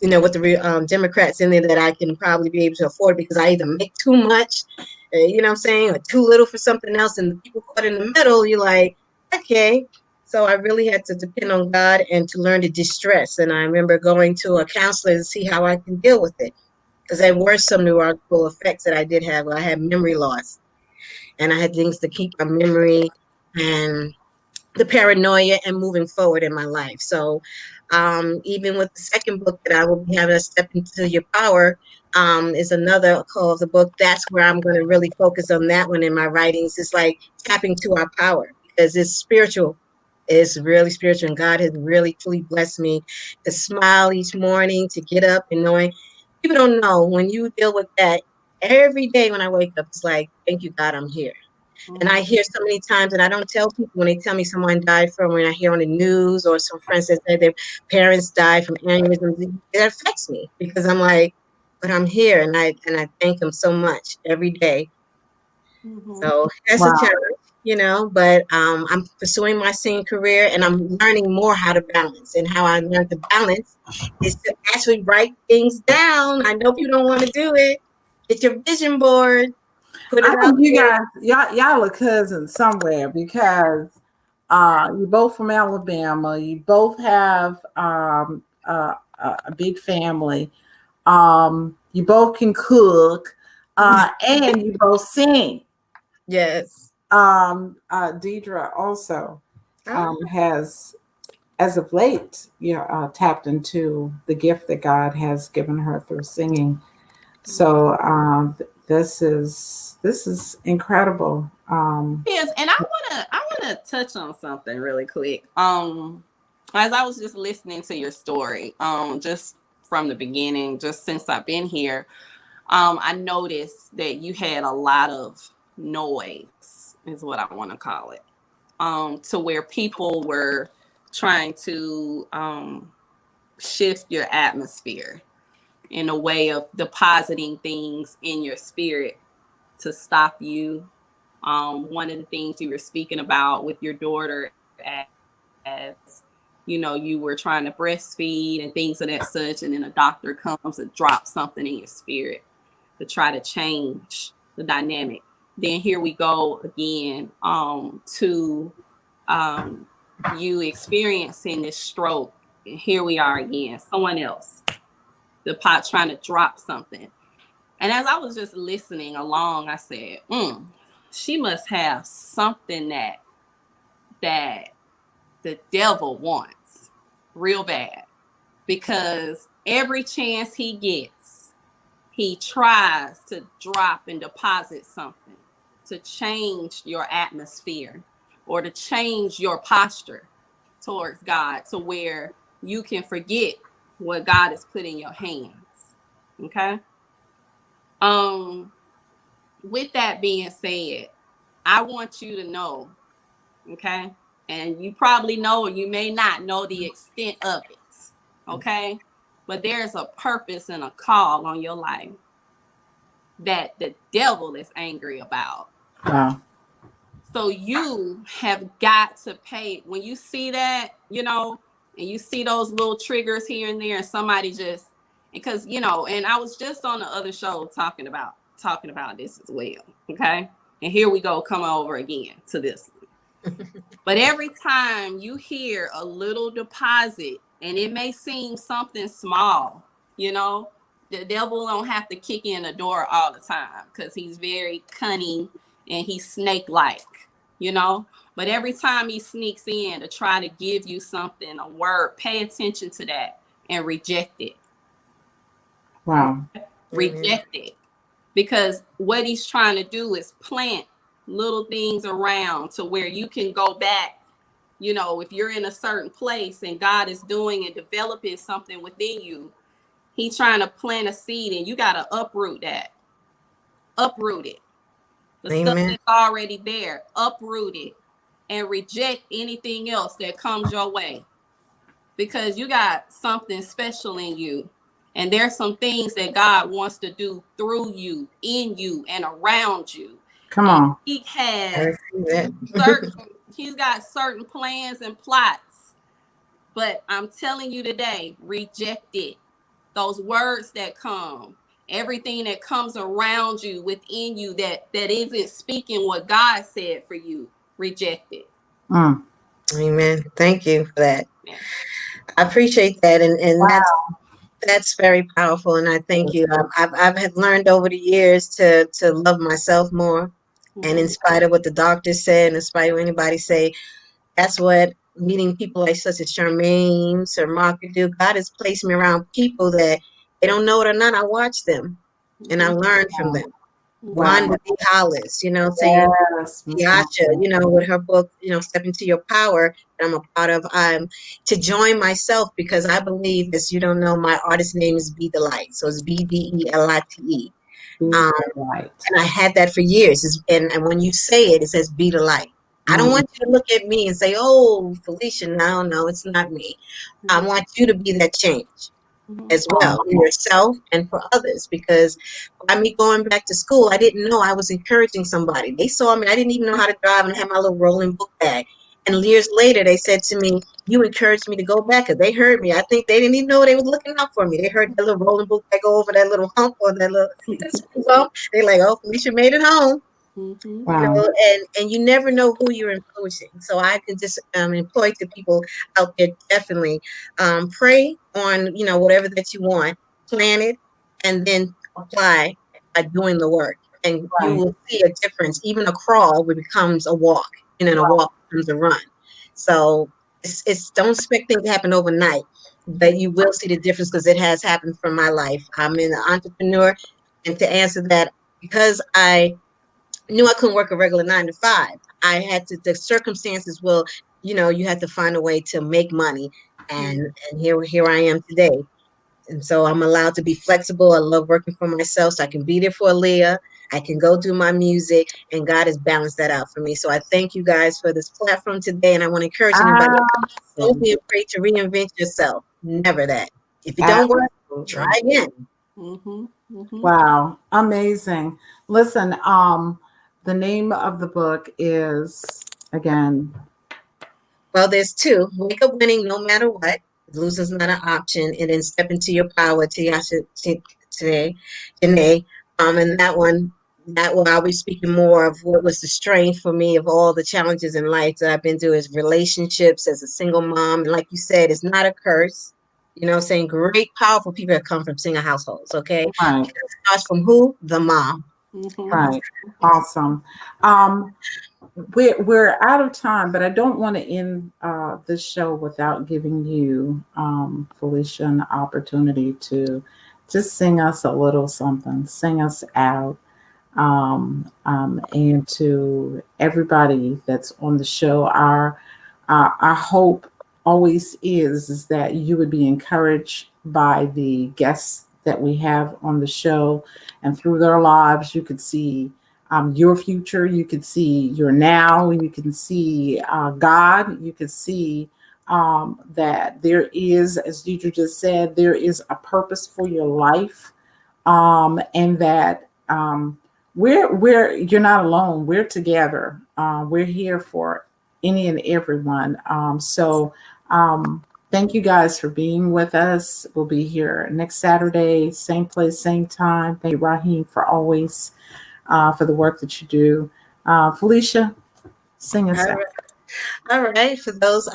you know, with the Democrats in there, that I can probably be able to afford, because I either make too much, you know what I'm saying, or too little for something else. And the people caught in the middle, you're like, okay. So I really had to depend on God and to learn to distress. And I remember going to a counselor to see how I can deal with it, because there were some neurological effects that I did have. I had memory loss, and I had things to keep my memory and the paranoia and moving forward in my life. So even with the second book that I will be having, a Step Into Your Power, is another call of the book. That's where I'm going to really focus on that one in my writings. It's like tapping to our power, because it's spiritual. It's really spiritual, and God has really truly blessed me to smile each morning, to get up and knowing. People don't know, when you deal with that every day when I wake up, it's like, thank you, God, I'm here. And I hear so many times, and I don't tell people when they tell me someone died from, when I hear on the news or some friends that say their parents died from aneurysms, it affects me, because I'm like, but I'm here, and I thank them so much every day. So that's a Wow. challenge, you know, but I'm pursuing my singing career, and I'm learning more how to balance. And how I learned to balance is to actually write things down. I know people don't want to do it. Get your vision board. Put I it out think you there. guys, y'all are cousins somewhere because you're both from Alabama. You both have a big family. You both can cook, and you both sing. Yes. Deidre also Ah, has, as of late, tapped into the gift that God has given her through singing. So this is incredible. Yes, and I wanna touch on something really quick. As I was just listening to your story, just from the beginning, just since I've been here, I noticed that you had a lot of noise, is what I want to call it, to where people were trying to shift your atmosphere in a way of depositing things in your spirit to stop you. One of the things you were speaking about with your daughter, as you were trying to breastfeed and things of that such, and then a doctor comes and drops something in your spirit to try to change the dynamic. Then here we go again, to you experiencing this stroke, and here we are again, someone else, the pot trying to drop something. And as I was just listening along, I said, she must have something that the devil wants real bad, because every chance he gets, he tries to drop and deposit something to change your atmosphere or to change your posture towards God, to where you can forget what God has put in your hands. Okay. Um, with that being said, I want you to know, okay? And you probably know, or you may not know the extent of it, okay? But there's a purpose and a call on your life that the devil is angry about. Wow. So you have got to pay. When you see that, and you see those little triggers here and there, and somebody just, because, and I was just on the other show talking about this as well. Okay. And here we go, come over again to this. But every time you hear a little deposit, and it may seem something small, the devil don't have to kick in the door all the time, because he's very cunning and he's snake-like, But every time he sneaks in to try to give you something, a word, pay attention to that and reject it. Wow. Reject it. Because what he's trying to do is plant little things around to where you can go back. If you're in a certain place and God is doing and developing something within you, he's trying to plant a seed, and you got to uproot that. Uproot it. The stuff amen. that's already there, uproot it and reject anything else that comes your way, because you got something special in you. And there's some things that God wants to do through you, in you, and around you. Come And on. he I has receive that. he's got certain plans and plots. But I'm telling you today, reject it. Those words that come, everything that comes around you, within you, that isn't speaking what God said for you, reject it. Mm. Amen. Thank you for that. Yeah. I appreciate that, and Wow. that's very powerful, and I thank you. I've have learned over the years to love myself more, and in Mhm. spite of what the doctors said, in spite of what anybody say, that's what meeting people like such as Charmaine, Sir Mark do. God has placed me around people that they don't know it or not. I watch them, and I Mhm. learn from Wow. them. Wow. Wanda B. Hollis, saying Yes, Miss Yasha, Wanda. with her book, Step Into Your Power, that I'm a part of, to join myself, because I believe, as you don't know, my artist name is Be the Light. So it's BDELITE. Be Um, the light. and I had that for years. And when you say it, it says Be the Light. I don't Mm. want you to look at me and say, oh, Felicia, no, it's not me. I Mhm. want you to be that change Mhm. as well, in yourself and for others. Because by me going back to school, I didn't know I was encouraging somebody. They saw me. I didn't even know how to drive and have my little rolling book bag. And years later, they said to me, "You encouraged me to go back," because they heard me. I think they didn't even know they was looking out for me. They heard that little rolling book that go over that little hump or that little hump. They're like, "Oh, Felicia made it home." Mm-hmm. You Wow. know, and you never know who you're influencing. So I can just employ to people out there, definitely pray on, you know, whatever that you want, plan it, and then apply by doing the work, and you Right. will see a difference. Even a crawl becomes a walk, and then a walk becomes a run. So it's don't expect things to happen overnight, but you will see the difference because it has happened from my life. I'm an entrepreneur, and to answer that, because I knew I couldn't work a regular 9 to 5. I had to, the circumstances will, you know, you had to find a way to make money. And here I am today. And so I'm allowed to be flexible. I love working for myself. So I can be there for Aaliyah. I can go do my music, and God has balanced that out for me. So I thank you guys for this platform today. And I want to encourage anybody, don't Awesome. be afraid to reinvent yourself. Never that. If it don't work, try Absolutely. again. Mm-hmm. Mm-hmm. Wow. Amazing. Listen, the name of the book is again. Well, there's two. Wake up winning no matter what. Losing's not an option. And then step into your power, today, Janae. And that one I'll be speaking more of what was the strength for me of all the challenges in life that I've been through is relationships as a single mom. And like you said, it's not a curse. You know, saying great, powerful people that come from single households. Okay. Right. It starts from who? The mom. Mm-hmm. Right. Awesome. Um, we're out of time, but I don't want to end this show without giving you, Felicia, an opportunity to just sing us a little something, sing us out, and to everybody that's on the show. Our hope always is that you would be encouraged by the guests that we have on the show, and through their lives, you could see your future, you could see your now, you can see God, you can see that there is, as Deidre just said, there is a purpose for your life, and that we're you're not alone. We're together. We're here for any and everyone. Thank you guys for being with us. We'll be here next Saturday, same place, same time. Thank you, Raheem, for always for the work that you do. Felicia, sing us All out. right. All right. For those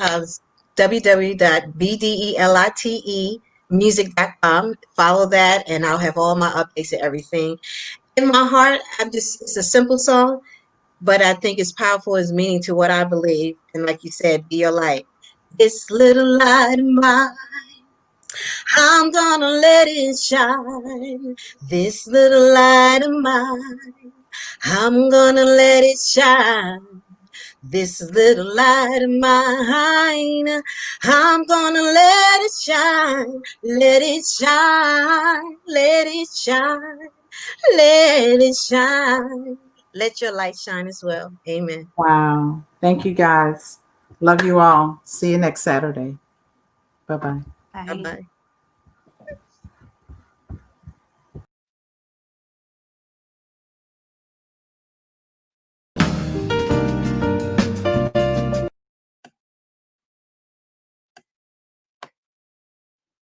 www.bdelitemusic.com. Follow that, and I'll have all my updates and everything. In my heart, it's a simple song, but I think it's powerful, it's meaning to what I believe. And like you said, be your light. This little light of mine, I'm gonna let it shine. This little light of mine, I'm gonna let it shine. This little light of mine, I'm gonna let it shine, let it shine, let it shine, let it shine. Let your light shine as well. Amen. Wow. Thank you guys. Love you all. See you next Saturday. Bye bye. Bye Bye. bye.